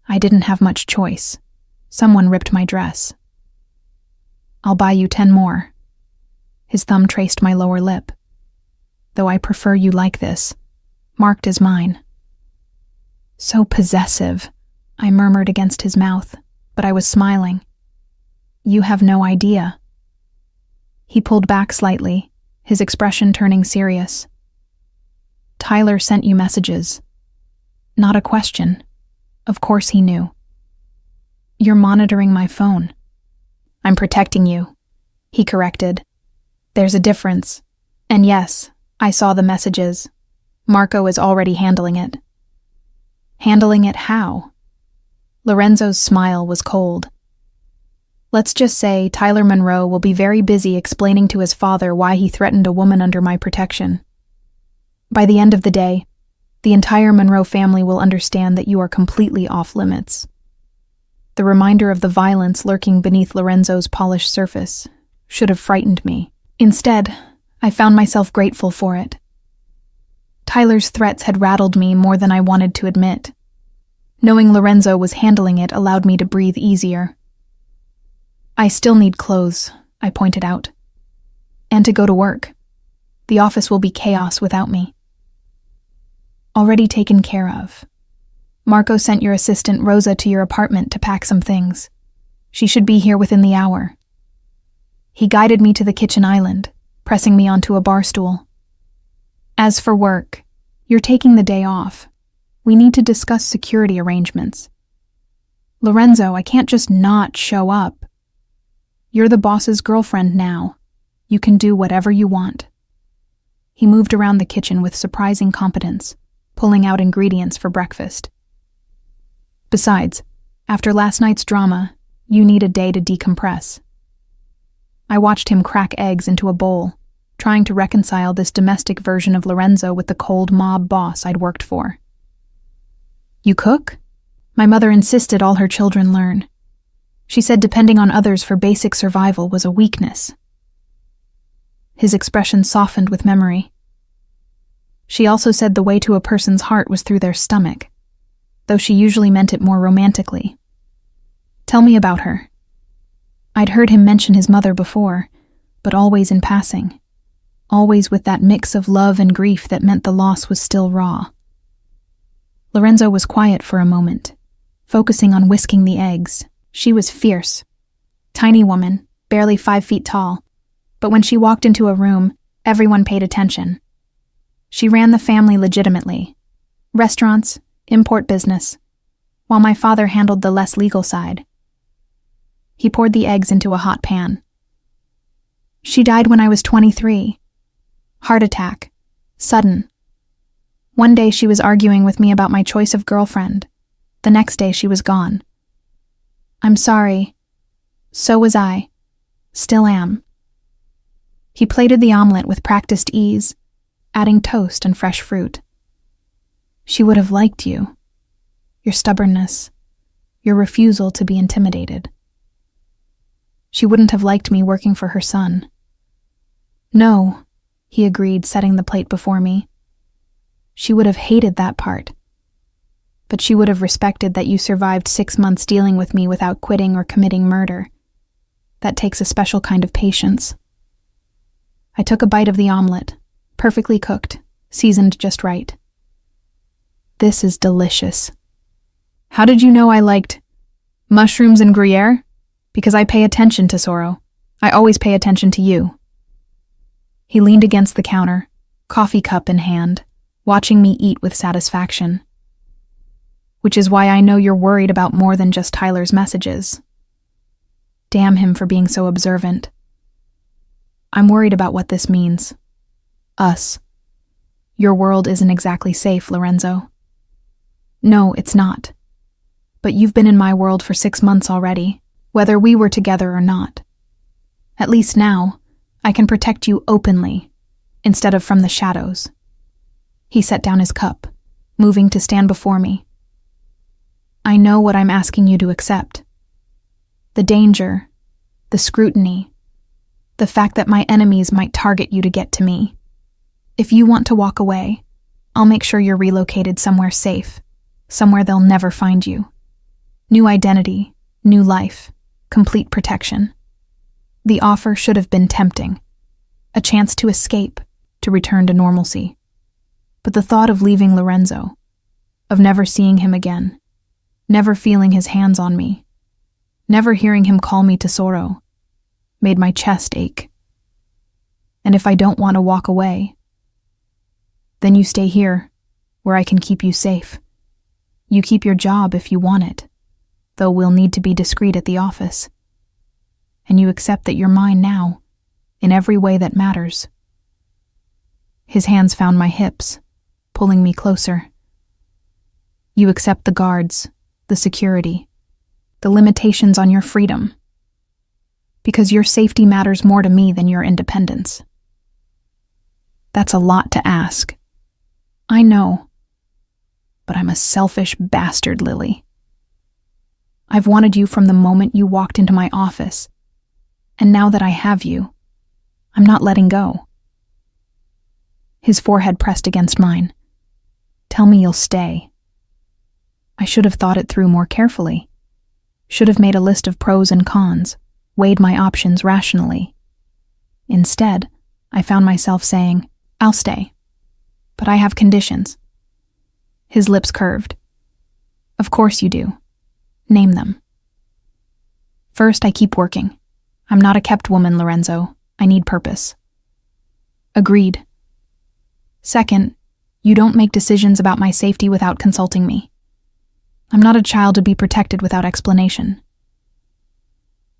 I didn't have much choice. Someone ripped my dress. "I'll buy you 10 more. His thumb traced my lower lip. "Though I prefer you like this, marked as mine." "So possessive," I murmured against his mouth, but I was smiling. "You have no idea." He pulled back slightly, his expression turning serious. "Tyler sent you messages." Not a question. Of course he knew. "You're monitoring my phone." "I'm protecting you," he corrected. "There's a difference. And yes, I saw the messages. Marco is already handling it." "Handling it how?" Lorenzo's smile was cold. "Let's just say Tyler Monroe will be very busy explaining to his father why he threatened a woman under my protection. By the end of the day, the entire Monroe family will understand that you are completely off limits." The reminder of the violence lurking beneath Lorenzo's polished surface should have frightened me. Instead, I found myself grateful for it. Tyler's threats had rattled me more than I wanted to admit. Knowing Lorenzo was handling it allowed me to breathe easier. "I still need clothes," I pointed out. "And to go to work. The office will be chaos without me." "Already taken care of. Marco sent your assistant Rosa to your apartment to pack some things. She should be here within the hour." He guided me to the kitchen island, pressing me onto a bar stool. "As for work, you're taking the day off. We need to discuss security arrangements." "Lorenzo, I can't just not show up. You're the boss's girlfriend now. You can do whatever you want." He moved around the kitchen with surprising competence, pulling out ingredients for breakfast. "Besides, after last night's drama, you need a day to decompress." I watched him crack eggs into a bowl, trying to reconcile this domestic version of Lorenzo with the cold mob boss I'd worked for. "You cook?" My mother insisted all her children learn. She said depending on others for basic survival was a weakness. His expression softened with memory. She also said the way to a person's heart was through their stomach, though she usually meant it more romantically. "Tell me about her." I'd heard him mention his mother before, but always in passing. Always with that mix of love and grief that meant the loss was still raw. Lorenzo was quiet for a moment, focusing on whisking the eggs. She was fierce. Tiny woman, barely 5 feet tall, but when she walked into a room, everyone paid attention. She ran the family legitimately. Restaurants, import business, while my father handled the less legal side. He poured the eggs into a hot pan. "She died when I was 23. Heart attack. Sudden. One day she was arguing with me about my choice of girlfriend. The next day she was gone. I'm sorry. So was I. Still am." He plated the omelet with practiced ease, adding toast and fresh fruit. "She would have liked you. Your stubbornness. Your refusal to be intimidated. She wouldn't have liked me working for her son. No, he agreed, setting the plate before me. She would have hated that part. But she would have respected that you survived 6 months dealing with me without quitting or committing murder. That takes a special kind of patience. I took a bite of the omelet, perfectly cooked, seasoned just right. This is delicious. How did you know I liked mushrooms and Gruyere? Because I pay attention to Soro. I always pay attention to you. He leaned against the counter, coffee cup in hand, watching me eat with satisfaction. Which is why I know you're worried about more than just Tyler's messages. Damn him for being so observant. I'm worried about what this means. Us. Your world isn't exactly safe, Lorenzo. No, it's not. But you've been in my world for 6 months already, whether we were together or not. At least now, I can protect you openly, instead of from the shadows. He set down his cup, moving to stand before me. I know what I'm asking you to accept. The danger, the scrutiny, the fact that my enemies might target you to get to me. If you want to walk away, I'll make sure you're relocated somewhere safe, somewhere they'll never find you. New identity, new life, complete protection. The offer should have been tempting. A chance to escape, to return to normalcy. But the thought of leaving Lorenzo, of never seeing him again, never feeling his hands on me, never hearing him call me tesoro, made my chest ache. And if I don't want to walk away, then you stay here, where I can keep you safe. You keep your job if you want it, though we'll need to be discreet at the office. And you accept that you're mine now, in every way that matters. His hands found my hips, pulling me closer. You accept the guards, the security, the limitations on your freedom, because your safety matters more to me than your independence. That's a lot to ask. I know, but I'm a selfish bastard, Lily. I've wanted you from the moment you walked into my office, and now that I have you, I'm not letting go. His forehead pressed against mine. Tell me you'll stay. I should have thought it through more carefully. Should have made a list of pros and cons, weighed my options rationally. Instead, I found myself saying, I'll stay. But I have conditions. His lips curved. Of course you do. Name them. First, I keep working. I'm not a kept woman, Lorenzo. I need purpose. Agreed. Second, you don't make decisions about my safety without consulting me. I'm not a child to be protected without explanation.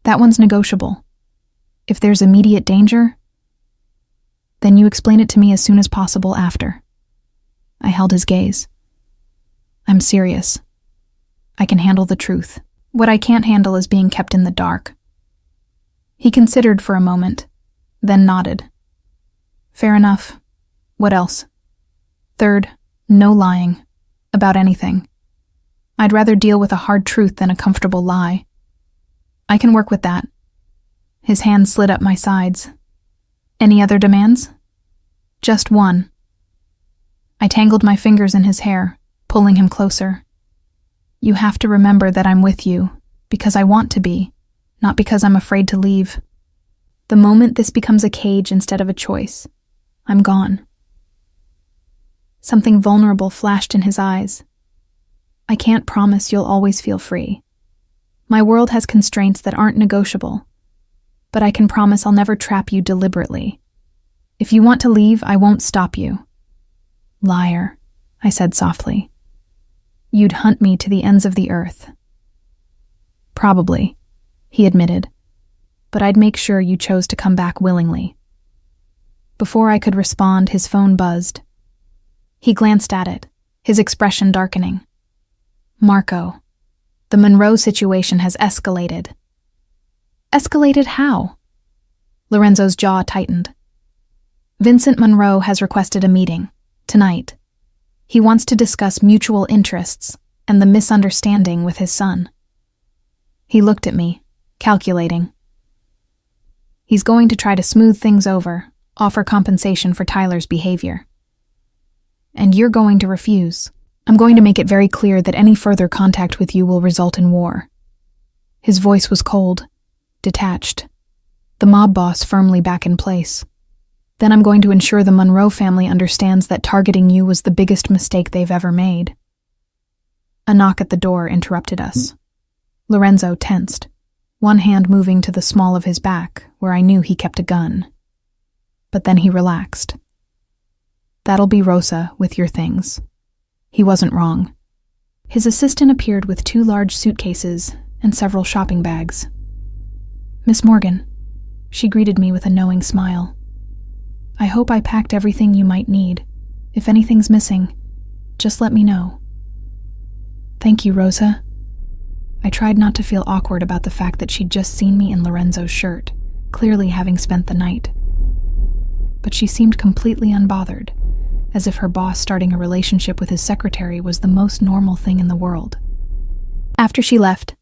That one's negotiable. If there's immediate danger, then you explain it to me as soon as possible after. I held his gaze. I'm serious. I can handle the truth. What I can't handle is being kept in the dark. He considered for a moment, then nodded. Fair enough. What else? Third, no lying. About anything. I'd rather deal with a hard truth than a comfortable lie. I can work with that. His hand slid up my sides. Any other demands? Just one. I tangled my fingers in his hair, pulling him closer. You have to remember that I'm with you, because I want to be, not because I'm afraid to leave. The moment this becomes a cage instead of a choice, I'm gone. Something vulnerable flashed in his eyes. I can't promise you'll always feel free. My world has constraints that aren't negotiable, but I can promise I'll never trap you deliberately. If you want to leave, I won't stop you. Liar, I said softly. You'd hunt me to the ends of the earth. Probably, he admitted, but I'd make sure you chose to come back willingly. Before I could respond, his phone buzzed. He glanced at it, his expression darkening. Marco, the Monroe situation has escalated. Escalated how? Lorenzo's jaw tightened. Vincent Monroe has requested a meeting, tonight. He wants to discuss mutual interests and the misunderstanding with his son. He looked at me, calculating. He's going to try to smooth things over, offer compensation for Tyler's behavior. And you're going to refuse. I'm going to make it very clear that any further contact with you will result in war." His voice was cold, detached, the mob boss firmly back in place. "Then I'm going to ensure the Monroe family understands that targeting you was the biggest mistake they've ever made." A knock at the door interrupted us. Lorenzo tensed, one hand moving to the small of his back, where I knew he kept a gun. But then he relaxed. "That'll be Rosa with your things." He wasn't wrong. His assistant appeared with 2 large suitcases and several shopping bags. "Miss Morgan," she greeted me with a knowing smile. "I hope I packed everything you might need. If anything's missing, just let me know." "Thank you, Rosa." I tried not to feel awkward about the fact that she'd just seen me in Lorenzo's shirt, clearly having spent the night. But she seemed completely unbothered, as if her boss starting a relationship with his secretary was the most normal thing in the world. After she left,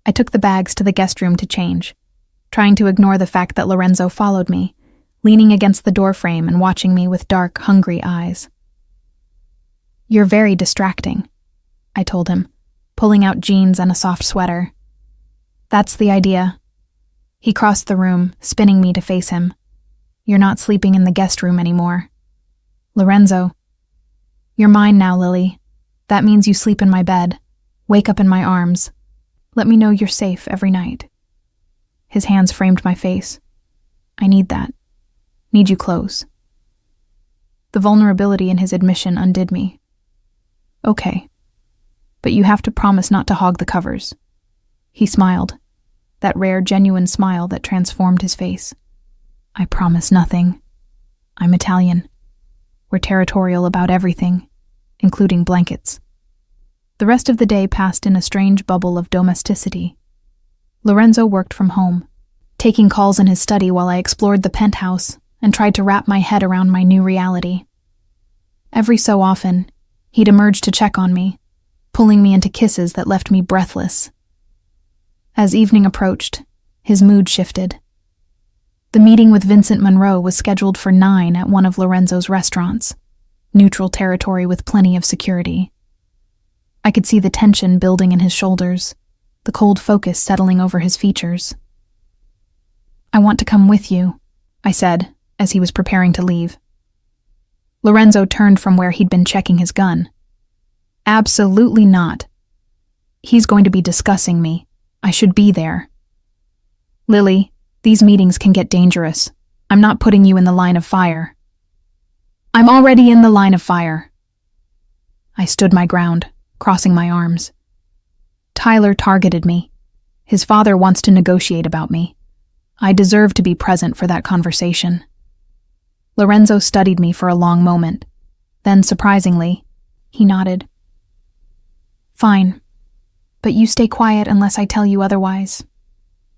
I took the bags to the guest room to change, trying to ignore the fact that Lorenzo followed me, leaning against the doorframe and watching me with dark, hungry eyes. "You're very distracting," I told him, pulling out jeans and a soft sweater. "That's the idea." He crossed the room, spinning me to face him. "You're not sleeping in the guest room anymore." "Lorenzo." "You're mine now, Lily. That means you sleep in my bed, wake up in my arms. Let me know you're safe every night." His hands framed my face. "I need that. Need you close." The vulnerability in his admission undid me. "Okay. But you have to promise not to hog the covers." He smiled, that rare, genuine smile that transformed his face. "I promise nothing. I'm Italian. We're territorial about everything, including blankets." The rest of the day passed in a strange bubble of domesticity. Lorenzo worked from home, taking calls in his study while I explored the penthouse and tried to wrap my head around my new reality. Every so often, he'd emerge to check on me, pulling me into kisses that left me breathless. As evening approached, his mood shifted. The meeting with Vincent Monroe was scheduled for 9 at one of Lorenzo's restaurants, neutral territory with plenty of security. I could see the tension building in his shoulders, the cold focus settling over his features. "I want to come with you," I said, as he was preparing to leave. Lorenzo turned from where he'd been checking his gun. "Absolutely not. He's going to be discussing me. I should be there." "Lily, these meetings can get dangerous. I'm not putting you in the line of fire." "I'm already in the line of fire." I stood my ground, crossing my arms. Tyler targeted me. His father wants to negotiate about me. I deserve to be present for that conversation. Lorenzo studied me for a long moment. Then, surprisingly, he nodded. "Fine, but you stay quiet unless I tell you otherwise.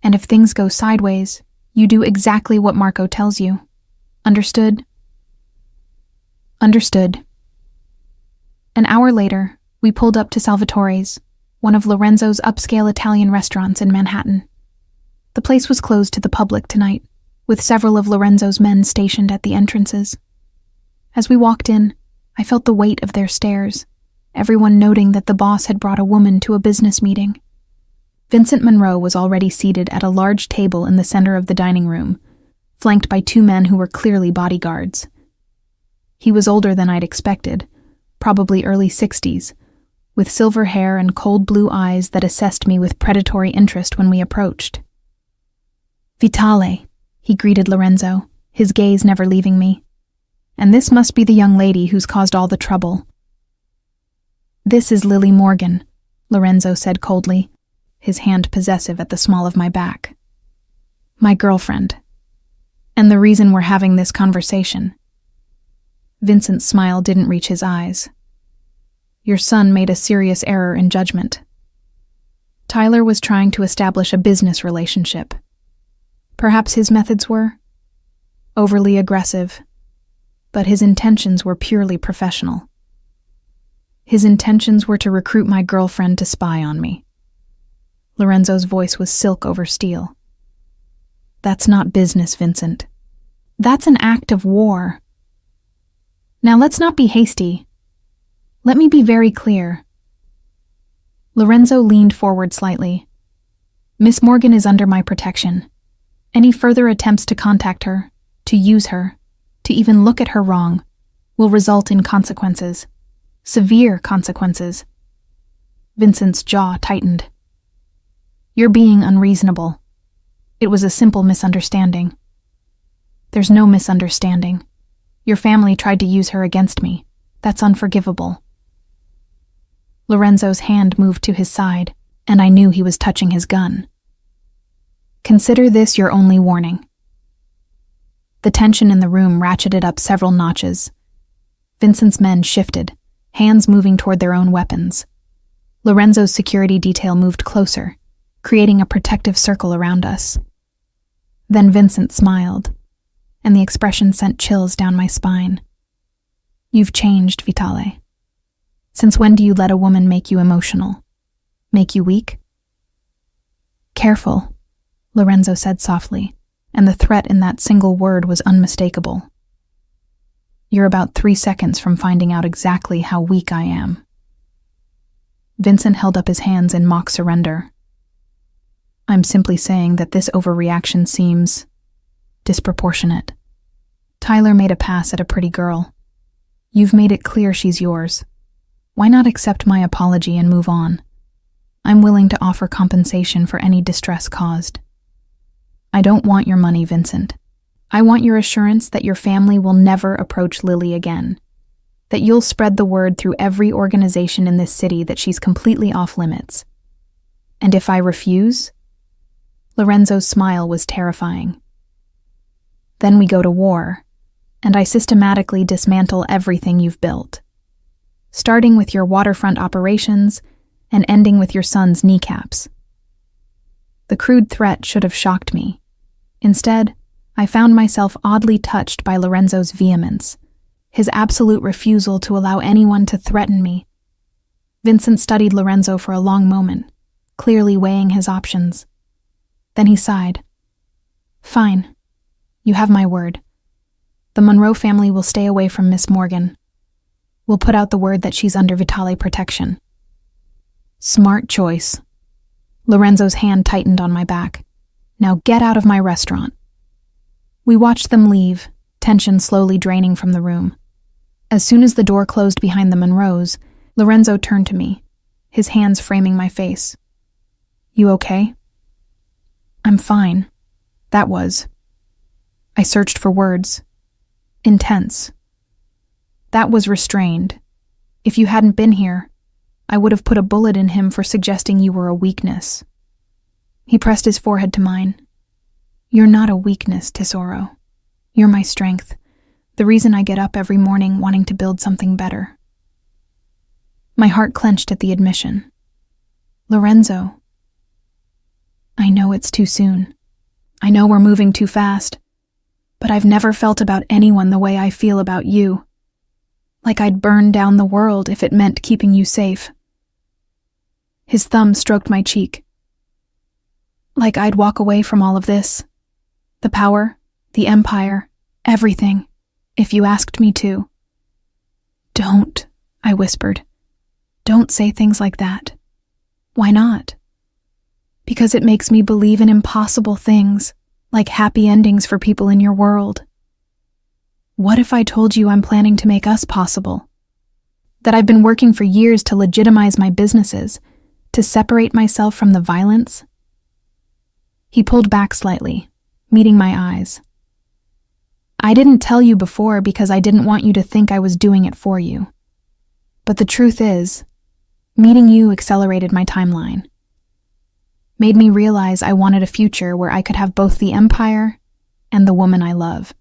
And if things go sideways, you do exactly what Marco tells you. Understood?" "Understood." An hour later, we pulled up to Salvatore's, one of Lorenzo's upscale Italian restaurants in Manhattan. The place was closed to the public tonight, with several of Lorenzo's men stationed at the entrances. As we walked in, I felt the weight of their stares, everyone noting that the boss had brought a woman to a business meeting. Vincent Monroe was already seated at a large table in the center of the dining room, flanked by 2 men who were clearly bodyguards. He was older than I'd expected, probably early 60s, with silver hair and cold blue eyes that assessed me with predatory interest when we approached. "Vitale," he greeted Lorenzo, his gaze never leaving me. "And this must be the young lady who's caused all the trouble." "This is Lily Morgan," Lorenzo said coldly, his hand possessive at the small of my back. "My girlfriend. And the reason we're having this conversation." Vincent's smile didn't reach his eyes. "Your son made a serious error in judgment. Tyler was trying to establish a business relationship. Perhaps his methods were overly aggressive, but his intentions were purely professional. His intentions were to recruit my girlfriend to spy on me." Lorenzo's voice was silk over steel. "That's not business, Vincent. That's an act of war. Now let's not be hasty. Let me be very clear. Lorenzo leaned forward slightly. Miss Morgan is under my protection. Any further attempts to contact her, to use her, to even look at her wrong, will result in consequences. Severe consequences. Vincent's jaw tightened. You're being unreasonable. It was a simple misunderstanding. There's no misunderstanding. Your family tried to use her against me. That's unforgivable. Lorenzo's hand moved to his side, and I knew he was touching his gun. Consider this your only warning. The tension in the room ratcheted up several notches. Vincent's men shifted, hands moving toward their own weapons. Lorenzo's security detail moved closer, creating a protective circle around us. Then Vincent smiled, and the expression sent chills down my spine. You've changed, Vitale. Since when do you let a woman make you emotional? Make you weak? Careful, Lorenzo said softly, and the threat in that single word was unmistakable. You're about 3 seconds from finding out exactly how weak I am. Vincent held up his hands in mock surrender. I'm simply saying that this overreaction seems disproportionate. Tyler made a pass at a pretty girl. You've made it clear she's yours. Why not accept my apology and move on? I'm willing to offer compensation for any distress caused. I don't want your money, Vincent. I want your assurance that your family will never approach Lily again. That you'll spread the word through every organization in this city that she's completely off limits. And if I refuse? Lorenzo's smile was terrifying. Then we go to war, and I systematically dismantle everything you've built. Starting with your waterfront operations and ending with your son's kneecaps. The crude threat should have shocked me. Instead, I found myself oddly touched by Lorenzo's vehemence, his absolute refusal to allow anyone to threaten me. Vincent studied Lorenzo for a long moment, clearly weighing his options. Then he sighed. Fine. You have my word. The Monroe family will stay away from Miss Morgan. We'll put out the word that she's under Vitale protection. Smart choice. Lorenzo's hand tightened on my back. Now get out of my restaurant. We watched them leave, tension slowly draining from the room. As soon as the door closed behind the Monroes, Lorenzo turned to me, his hands framing my face. You okay? I'm fine. That was. I searched for words. Intense. That was restrained. If you hadn't been here, I would have put a bullet in him for suggesting you were a weakness. He pressed his forehead to mine. You're not a weakness, Tesoro. You're my strength, the reason I get up every morning wanting to build something better. My heart clenched at the admission. Lorenzo. I know it's too soon. I know we're moving too fast. But I've never felt about anyone the way I feel about you. Like I'd burn down the world if it meant keeping you safe. His thumb stroked my cheek. Like I'd walk away from all of this. The power, the empire, everything, if you asked me to. Don't, I whispered. Don't say things like that. Why not? Because it makes me believe in impossible things, like happy endings for people in your world. What if I told you I'm planning to make us possible? That I've been working for years to legitimize my businesses, to separate myself from the violence? He pulled back slightly, meeting my eyes. I didn't tell you before because I didn't want you to think I was doing it for you. But the truth is, meeting you accelerated my timeline. Made me realize I wanted a future where I could have both the empire and the woman I love.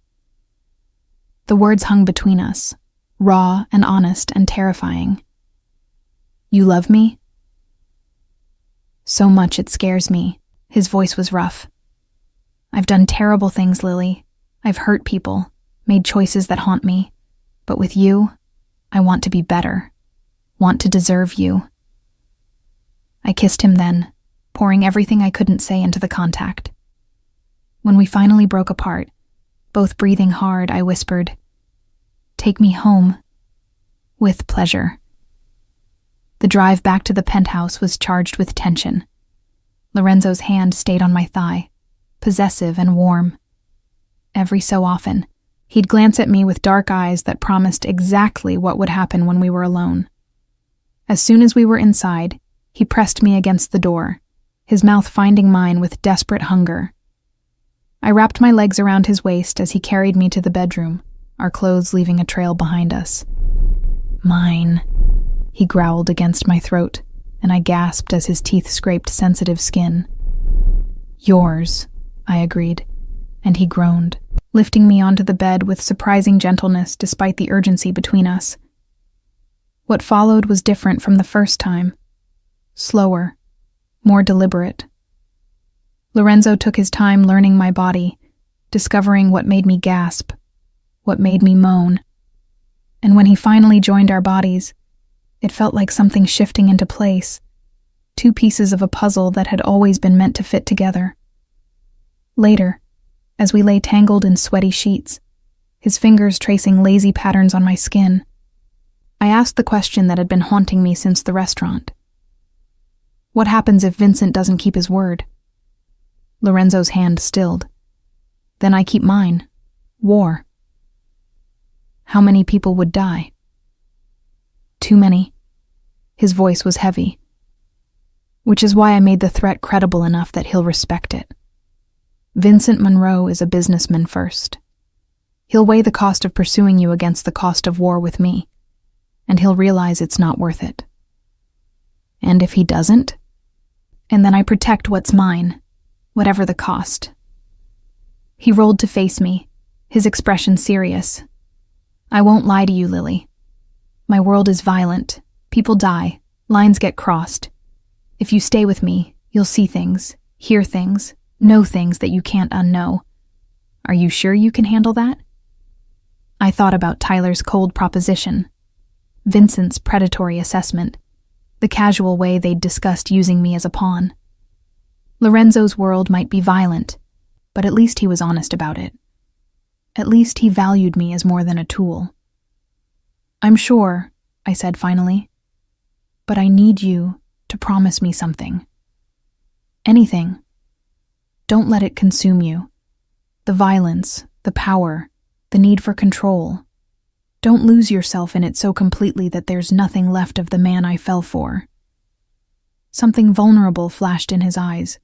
The words hung between us, raw and honest and terrifying. You love me? So much it scares me. His voice was rough. I've done terrible things, Lily. I've hurt people, made choices that haunt me. But with you, I want to be better. Want to deserve you. I kissed him then, pouring everything I couldn't say into the contact. When we finally broke apart, Both breathing hard, I whispered, "Take me home." "With pleasure." The drive back to the penthouse was charged with tension. Lorenzo's hand stayed on my thigh, possessive and warm. Every so often, he'd glance at me with dark eyes that promised exactly what would happen when we were alone. As soon as we were inside, he pressed me against the door, his mouth finding mine with desperate hunger. I wrapped my legs around his waist as he carried me to the bedroom, our clothes leaving a trail behind us. "Mine," he growled against my throat, and I gasped as his teeth scraped sensitive skin. "Yours," I agreed, and he groaned, lifting me onto the bed with surprising gentleness despite the urgency between us. What followed was different from the first time. Slower, more deliberate. Lorenzo took his time learning my body, discovering what made me gasp, what made me moan. And when he finally joined our bodies, it felt like something shifting into place, two pieces of a puzzle that had always been meant to fit together. Later, as we lay tangled in sweaty sheets, his fingers tracing lazy patterns on my skin, I asked the question that had been haunting me since the restaurant. What happens if Vincent doesn't keep his word? Lorenzo's hand stilled. Then I keep mine. War. How many people would die? Too many. His voice was heavy. Which is why I made the threat credible enough that he'll respect it. Vincent Monroe is a businessman first. He'll weigh the cost of pursuing you against the cost of war with me, and he'll realize it's not worth it. And if he doesn't? And then I protect what's mine, whatever the cost. He rolled to face me, his expression serious. I won't lie to you, Lily. My world is violent. People die. Lines get crossed. If you stay with me, you'll see things, hear things, know things that you can't unknow. Are you sure you can handle that? I thought about Tyler's cold proposition, Vincent's predatory assessment, the casual way they'd discussed using me as a pawn. Lorenzo's world might be violent, but at least he was honest about it. At least he valued me as more than a tool. I'm sure, I said finally, but I need you to promise me something. Anything. Don't let it consume you. The violence, the power, the need for control. Don't lose yourself in it so completely that there's nothing left of the man I fell for. Something vulnerable flashed in his eyes.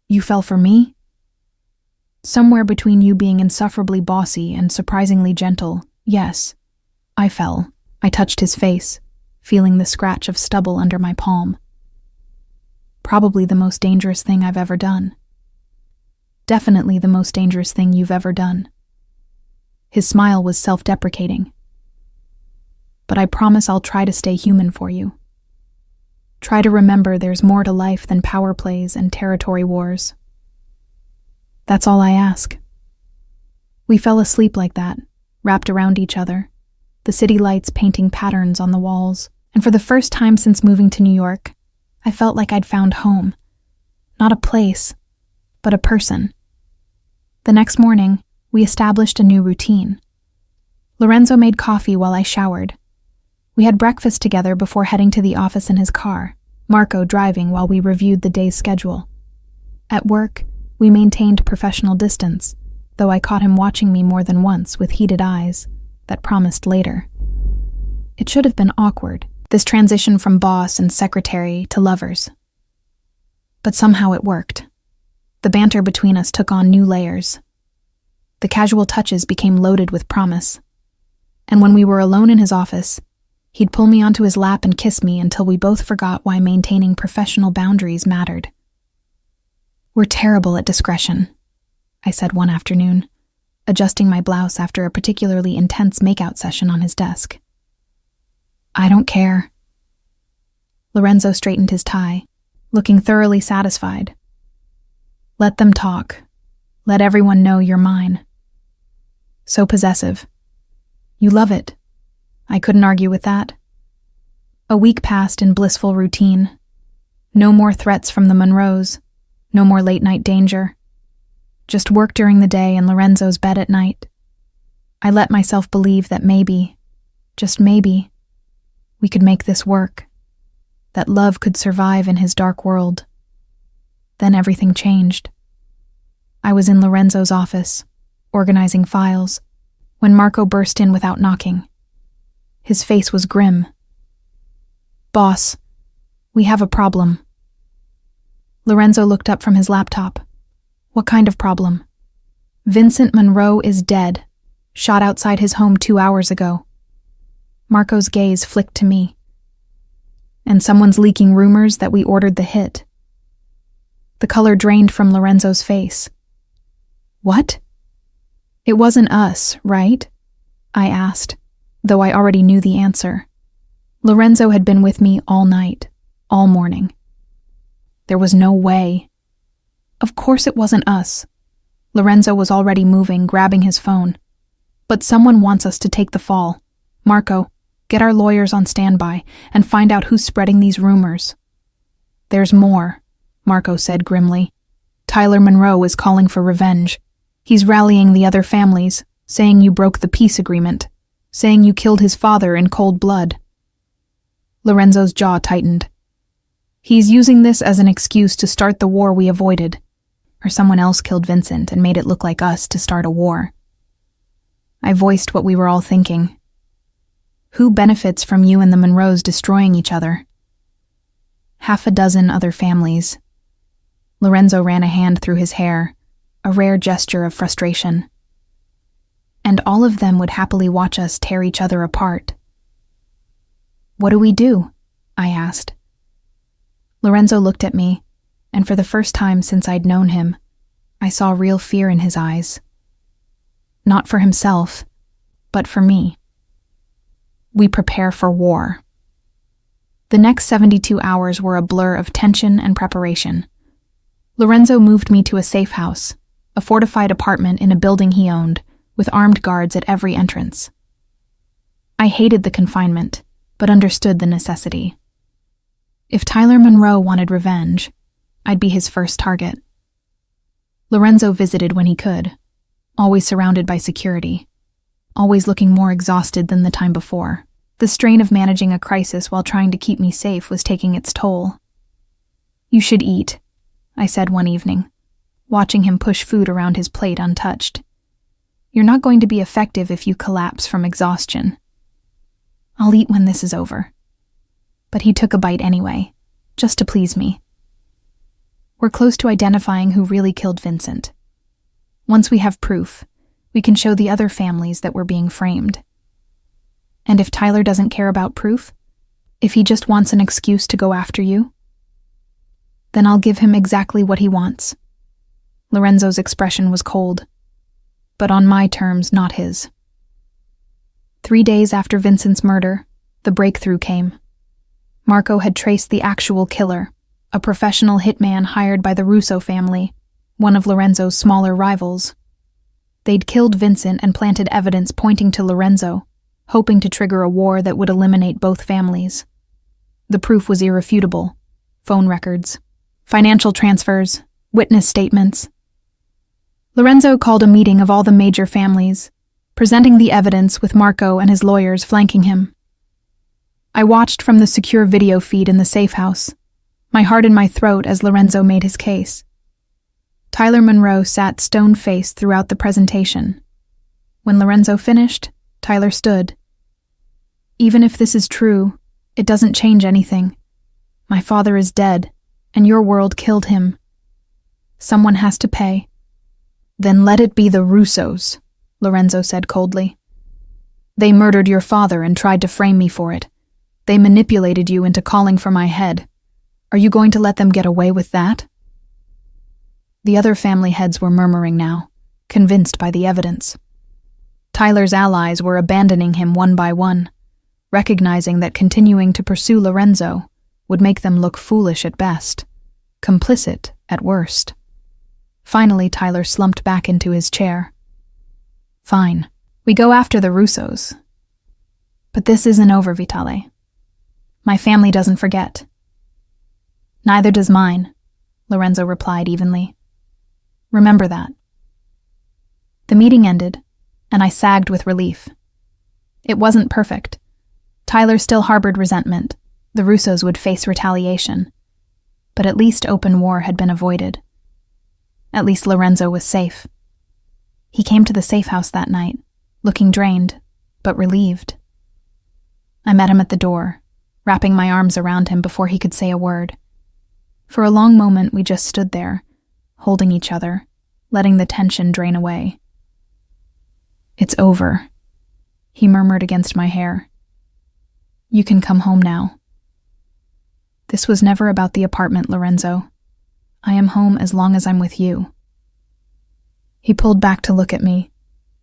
You fell for me? Somewhere between you being insufferably bossy and surprisingly gentle, yes. I fell. I touched his face, feeling the scratch of stubble under my palm. Probably the most dangerous thing I've ever done. Definitely the most dangerous thing you've ever done. His smile was self-deprecating. But I promise I'll try to stay human for you. Try to remember there's more to life than power plays and territory wars. That's all I ask. We fell asleep like that, wrapped around each other, the city lights painting patterns on the walls, and for the first time since moving to New York, I felt like I'd found home. Not a place, but a person. The next morning, we established a new routine. Lorenzo made coffee while I showered. We had breakfast together before heading to the office in his car, Marco driving while we reviewed the day's schedule. At work, we maintained professional distance, though I caught him watching me more than once with heated eyes that promised later. It should have been awkward, this transition from boss and secretary to lovers. But somehow it worked. The banter between us took on new layers. The casual touches became loaded with promise. And when we were alone in his office, he'd pull me onto his lap and kiss me until we both forgot why maintaining professional boundaries mattered. We're terrible at discretion, I said one afternoon, adjusting my blouse after a particularly intense makeout session on his desk. I don't care. Lorenzo straightened his tie, looking thoroughly satisfied. Let them talk. Let everyone know you're mine. So possessive. You love it. I couldn't argue with that. A week passed in blissful routine. No more threats from the Monroes. No more late-night danger. Just work during the day and Lorenzo's bed at night. I let myself believe that maybe, just maybe, we could make this work, that love could survive in his dark world. Then everything changed. I was in Lorenzo's office, organizing files, when Marco burst in without knocking. His face was grim. "Boss, we have a problem." Lorenzo looked up from his laptop. "What kind of problem?" "Vincent Monroe is dead, shot outside his home 2 hours ago." Marco's gaze flicked to me. "And someone's leaking rumors that we ordered the hit." The color drained from Lorenzo's face. "What?" "It wasn't us, right?" I asked, though I already knew the answer. Lorenzo had been with me all night, all morning. There was no way. Of course it wasn't us. Lorenzo was already moving, grabbing his phone. "But someone wants us to take the fall. Marco, get our lawyers on standby and find out who's spreading these rumors." "There's more," Marco said grimly. "Tyler Monroe is calling for revenge. He's rallying the other families, saying you broke the peace agreement, saying you killed his father in cold blood." Lorenzo's jaw tightened. "He's using this as an excuse to start the war we avoided. Or someone else killed Vincent and made it look like us to start a war." I voiced what we were all thinking. Who benefits from you and the Monroes destroying each other? 6 other families. Lorenzo ran a hand through his hair, a rare gesture of frustration. And all of them would happily watch us tear each other apart. "What do we do?" I asked. Lorenzo looked at me, and for the first time since I'd known him, I saw real fear in his eyes. Not for himself, but for me. "We prepare for war." The next 72 hours were a blur of tension and preparation. Lorenzo moved me to a safe house, a fortified apartment in a building he owned, with armed guards at every entrance. I hated the confinement, but understood the necessity. If Tyler Monroe wanted revenge, I'd be his first target. Lorenzo visited when he could, always surrounded by security, always looking more exhausted than the time before. The strain of managing a crisis while trying to keep me safe was taking its toll. "You should eat," I said one evening, watching him push food around his plate untouched. "You're not going to be effective if you collapse from exhaustion." "I'll eat when this is over." But he took a bite anyway, just to please me. We're close to identifying who really killed Vincent. Once we have proof, we can show the other families that we're being framed. And if Tyler doesn't care about proof, if he just wants an excuse to go after you, then I'll give him exactly what he wants. Lorenzo's expression was cold, but on my terms, not his. 3 days after Vincent's murder, the breakthrough came. Marco had traced the actual killer, a professional hitman hired by the Russo family, one of Lorenzo's smaller rivals. They'd killed Vincent and planted evidence pointing to Lorenzo, hoping to trigger a war that would eliminate both families. The proof was irrefutable: phone records, financial transfers, witness statements. Lorenzo called a meeting of all the major families, presenting the evidence with Marco and his lawyers flanking him. I watched from the secure video feed in the safe house, my heart in my throat as Lorenzo made his case. Tyler Monroe sat stone-faced throughout the presentation. When Lorenzo finished, Tyler stood. "Even if this is true, it doesn't change anything. My father is dead, and your world killed him. Someone has to pay." "Then let it be the Russos," Lorenzo said coldly. "They murdered your father and tried to frame me for it. They manipulated you into calling for my head. Are you going to let them get away with that?" The other family heads were murmuring now, convinced by the evidence. Tyler's allies were abandoning him one by one, recognizing that continuing to pursue Lorenzo would make them look foolish at best, complicit at worst. Finally, Tyler slumped back into his chair. "Fine, we go after the Russos. But this isn't over, Vitale. My family doesn't forget." "Neither does mine," Lorenzo replied evenly. "Remember that." The meeting ended, and I sagged with relief. It wasn't perfect. Tyler still harbored resentment. The Russos would face retaliation. But at least open war had been avoided. At least Lorenzo was safe. He came to the safe house that night, looking drained, but relieved. I met him at the door, wrapping my arms around him before he could say a word. For a long moment, we just stood there, holding each other, letting the tension drain away. "It's over," he murmured against my hair. "You can come home now." "This was never about the apartment, Lorenzo. I am home as long as I'm with you." He pulled back to look at me,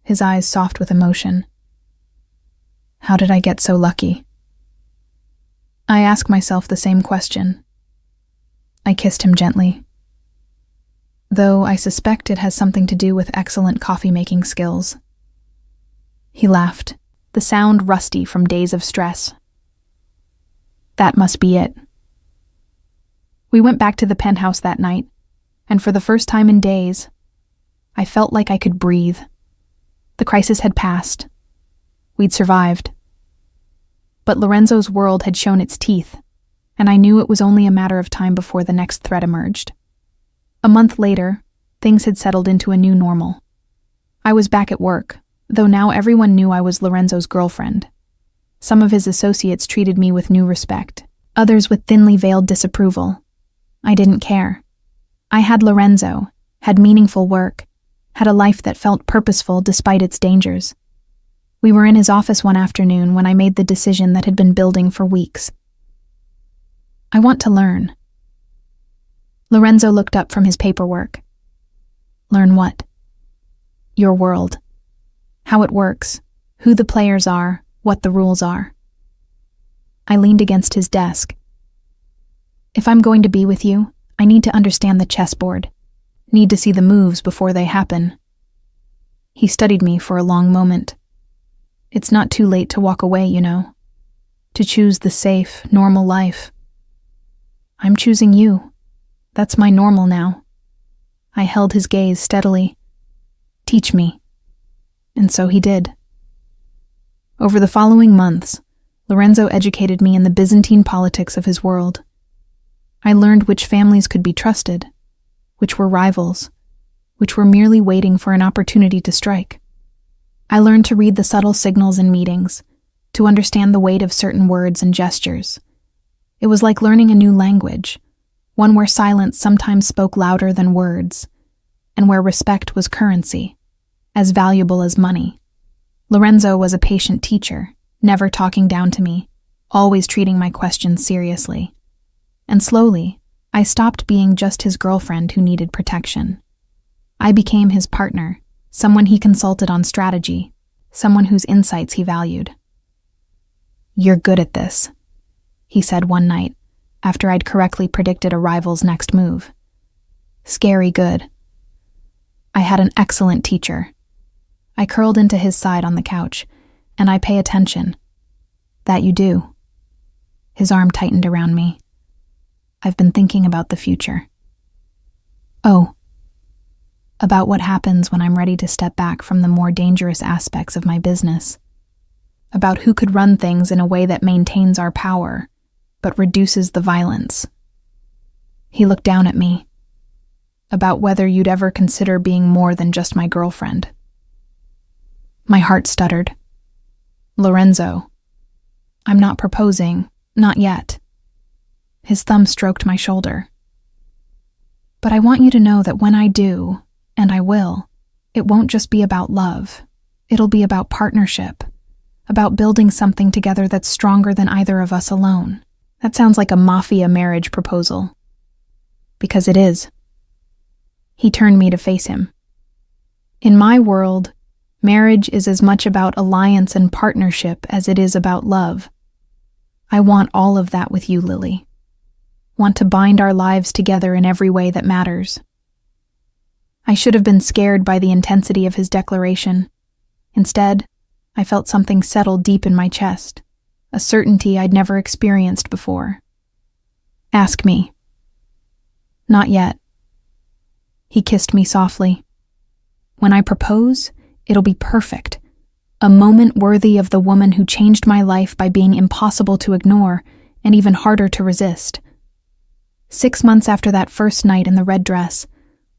his eyes soft with emotion. How did I get so lucky? I ask myself the same question. I kissed him gently, though I suspect it has something to do with excellent coffee-making skills. He laughed, the sound rusty from days of stress. That must be it. We went back to the penthouse that night, and for the first time in days, I felt like I could breathe. The crisis had passed. We'd survived. But Lorenzo's world had shown its teeth, and I knew it was only a matter of time before the next threat emerged. A month later, things had settled into a new normal. I was back at work, though now everyone knew I was Lorenzo's girlfriend. Some of his associates treated me with new respect, others with thinly veiled disapproval. I didn't care. I had Lorenzo, had meaningful work, had a life that felt purposeful despite its dangers. We were in his office one afternoon when I made the decision that had been building for weeks. I want to learn. Lorenzo looked up from his paperwork. Learn what? Your world. How it works, who the players are, what the rules are. I leaned against his desk. If I'm going to be with you, I need to understand the chessboard. Need to see the moves before they happen. He studied me for a long moment. It's not too late to walk away, you know. To choose the safe, normal life. I'm choosing you. That's my normal now. I held his gaze steadily. Teach me. And so he did. Over the following months, Lorenzo educated me in the Byzantine politics of his world. I learned which families could be trusted, which were rivals, which were merely waiting for an opportunity to strike. I learned to read the subtle signals in meetings, to understand the weight of certain words and gestures. It was like learning a new language, one where silence sometimes spoke louder than words, and where respect was currency, as valuable as money. Lorenzo was a patient teacher, never talking down to me, always treating my questions seriously. And slowly, I stopped being just his girlfriend who needed protection. I became his partner, someone he consulted on strategy, someone whose insights he valued. "You're good at this," he said one night, after I'd correctly predicted a rival's next move. Scary good. I had an excellent teacher. I curled into his side on the couch, and I pay attention. That you do. His arm tightened around me. I've been thinking about the future. Oh. About what happens when I'm ready to step back from the more dangerous aspects of my business. About who could run things in a way that maintains our power, but reduces the violence. He looked down at me. About whether you'd ever consider being more than just my girlfriend. My heart stuttered. Lorenzo. I'm not proposing, not yet. His thumb stroked my shoulder. But I want you to know that when I do, and I will, it won't just be about love. It'll be about partnership, about building something together that's stronger than either of us alone. That sounds like a Mafia marriage proposal. Because it is. He turned me to face him. In my world, marriage is as much about alliance and partnership as it is about love. I want all of that with you, Lily. Want to bind our lives together in every way that matters. I should have been scared by the intensity of his declaration. Instead, I felt something settle deep in my chest, a certainty I'd never experienced before. Ask me. Not yet. He kissed me softly. When I propose, it'll be perfect. A moment worthy of the woman who changed my life by being impossible to ignore and even harder to resist. 6 months after that first night in the red dress,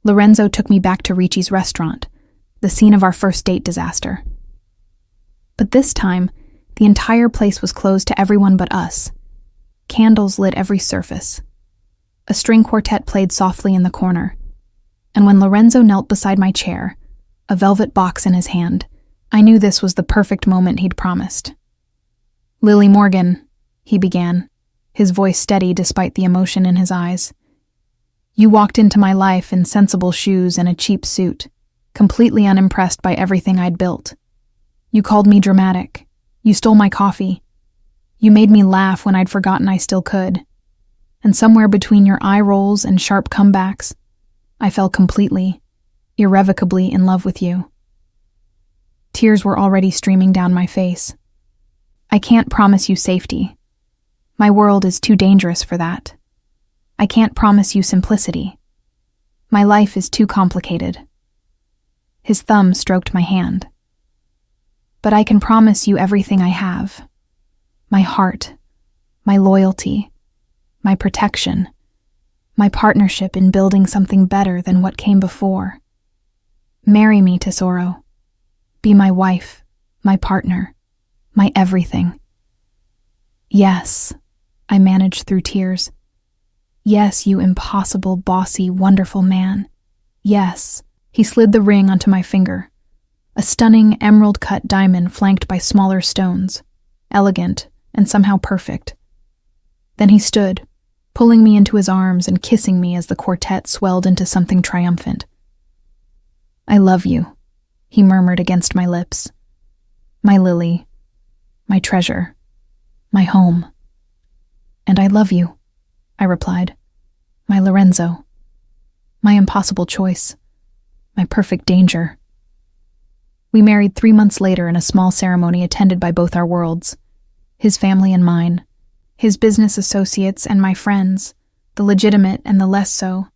Lorenzo took me back to Ricci's restaurant, the scene of our first date disaster. But this time, the entire place was closed to everyone but us. Candles lit every surface. A string quartet played softly in the corner. And when Lorenzo knelt beside my chair, a velvet box in his hand, I knew this was the perfect moment he'd promised. "Lily Morgan," he began, his voice steady despite the emotion in his eyes. "You walked into my life in sensible shoes and a cheap suit, completely unimpressed by everything I'd built. You called me dramatic. You stole my coffee. You made me laugh when I'd forgotten I still could. And somewhere between your eye rolls and sharp comebacks, I fell completely, irrevocably in love with you." Tears were already streaming down my face. "I can't promise you safety. My world is too dangerous for that. I can't promise you simplicity. My life is too complicated." His thumb stroked my hand. "But I can promise you everything I have. My heart, my loyalty, my protection, my partnership in building something better than what came before. Marry me, Tesoro. Be my wife, my partner, my everything." "Yes," I managed through tears. "Yes, you impossible, bossy, wonderful man. Yes." He slid the ring onto my finger, a stunning emerald-cut diamond flanked by smaller stones, elegant and somehow perfect. Then he stood, pulling me into his arms and kissing me as the quartet swelled into something triumphant. "I love you," he murmured against my lips. "My Lily, my treasure, my home." "And I love you," I replied. "My Lorenzo, my impossible choice, my perfect danger." We married 3 months later in a small ceremony attended by both our worlds, his family and mine, his business associates and my friends, the legitimate and the less so.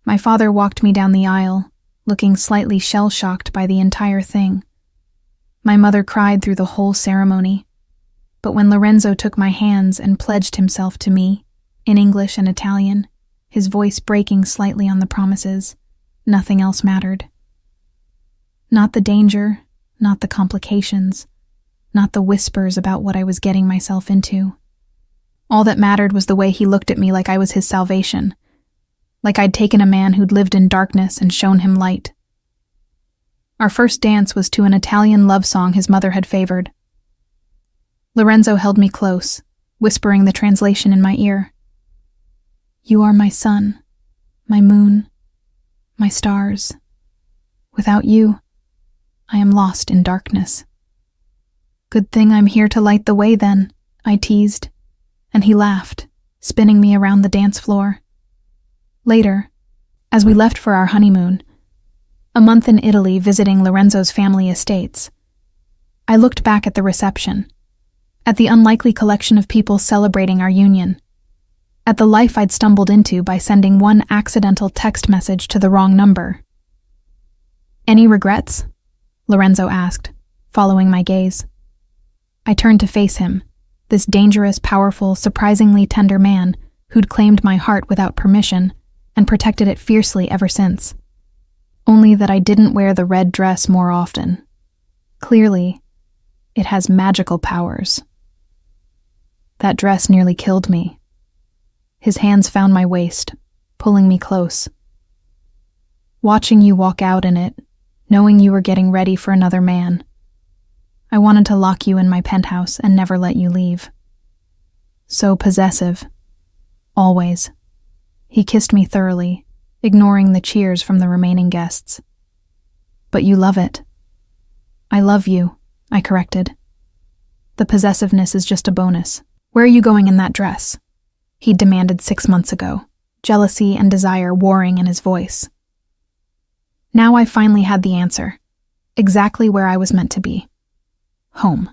My father walked me down the aisle, looking slightly shell-shocked by the entire thing. My mother cried through the whole ceremony, but when Lorenzo took my hands and pledged himself to me, in English and Italian, his voice breaking slightly on the promises, nothing else mattered. Not the danger, not the complications, not the whispers about what I was getting myself into. All that mattered was the way he looked at me like I was his salvation, like I'd taken a man who'd lived in darkness and shown him light. Our first dance was to an Italian love song his mother had favored. Lorenzo held me close, whispering the translation in my ear. "You are my sun, my moon, my stars. Without you, I am lost in darkness." "Good thing I'm here to light the way then," I teased, and he laughed, spinning me around the dance floor. Later, as we left for our honeymoon, a month in Italy visiting Lorenzo's family estates, I looked back at the reception, at the unlikely collection of people celebrating our union, at the life I'd stumbled into by sending one accidental text message to the wrong number. "Any regrets?" Lorenzo asked, following my gaze. I turned to face him, this dangerous, powerful, surprisingly tender man who'd claimed my heart without permission and protected it fiercely ever since. Only that I didn't wear the red dress more often. Clearly, it has magical powers. That dress nearly killed me. His hands found my waist, pulling me close. Watching you walk out in it, knowing you were getting ready for another man, I wanted to lock you in my penthouse and never let you leave. So possessive. Always. He kissed me thoroughly, ignoring the cheers from the remaining guests. "But you love it." "I love you," I corrected. "The possessiveness is just a bonus. Where are you going in that dress?" He'd demanded 6 months ago, jealousy and desire warring in his voice. Now I finally had the answer, exactly where I was meant to be. Home.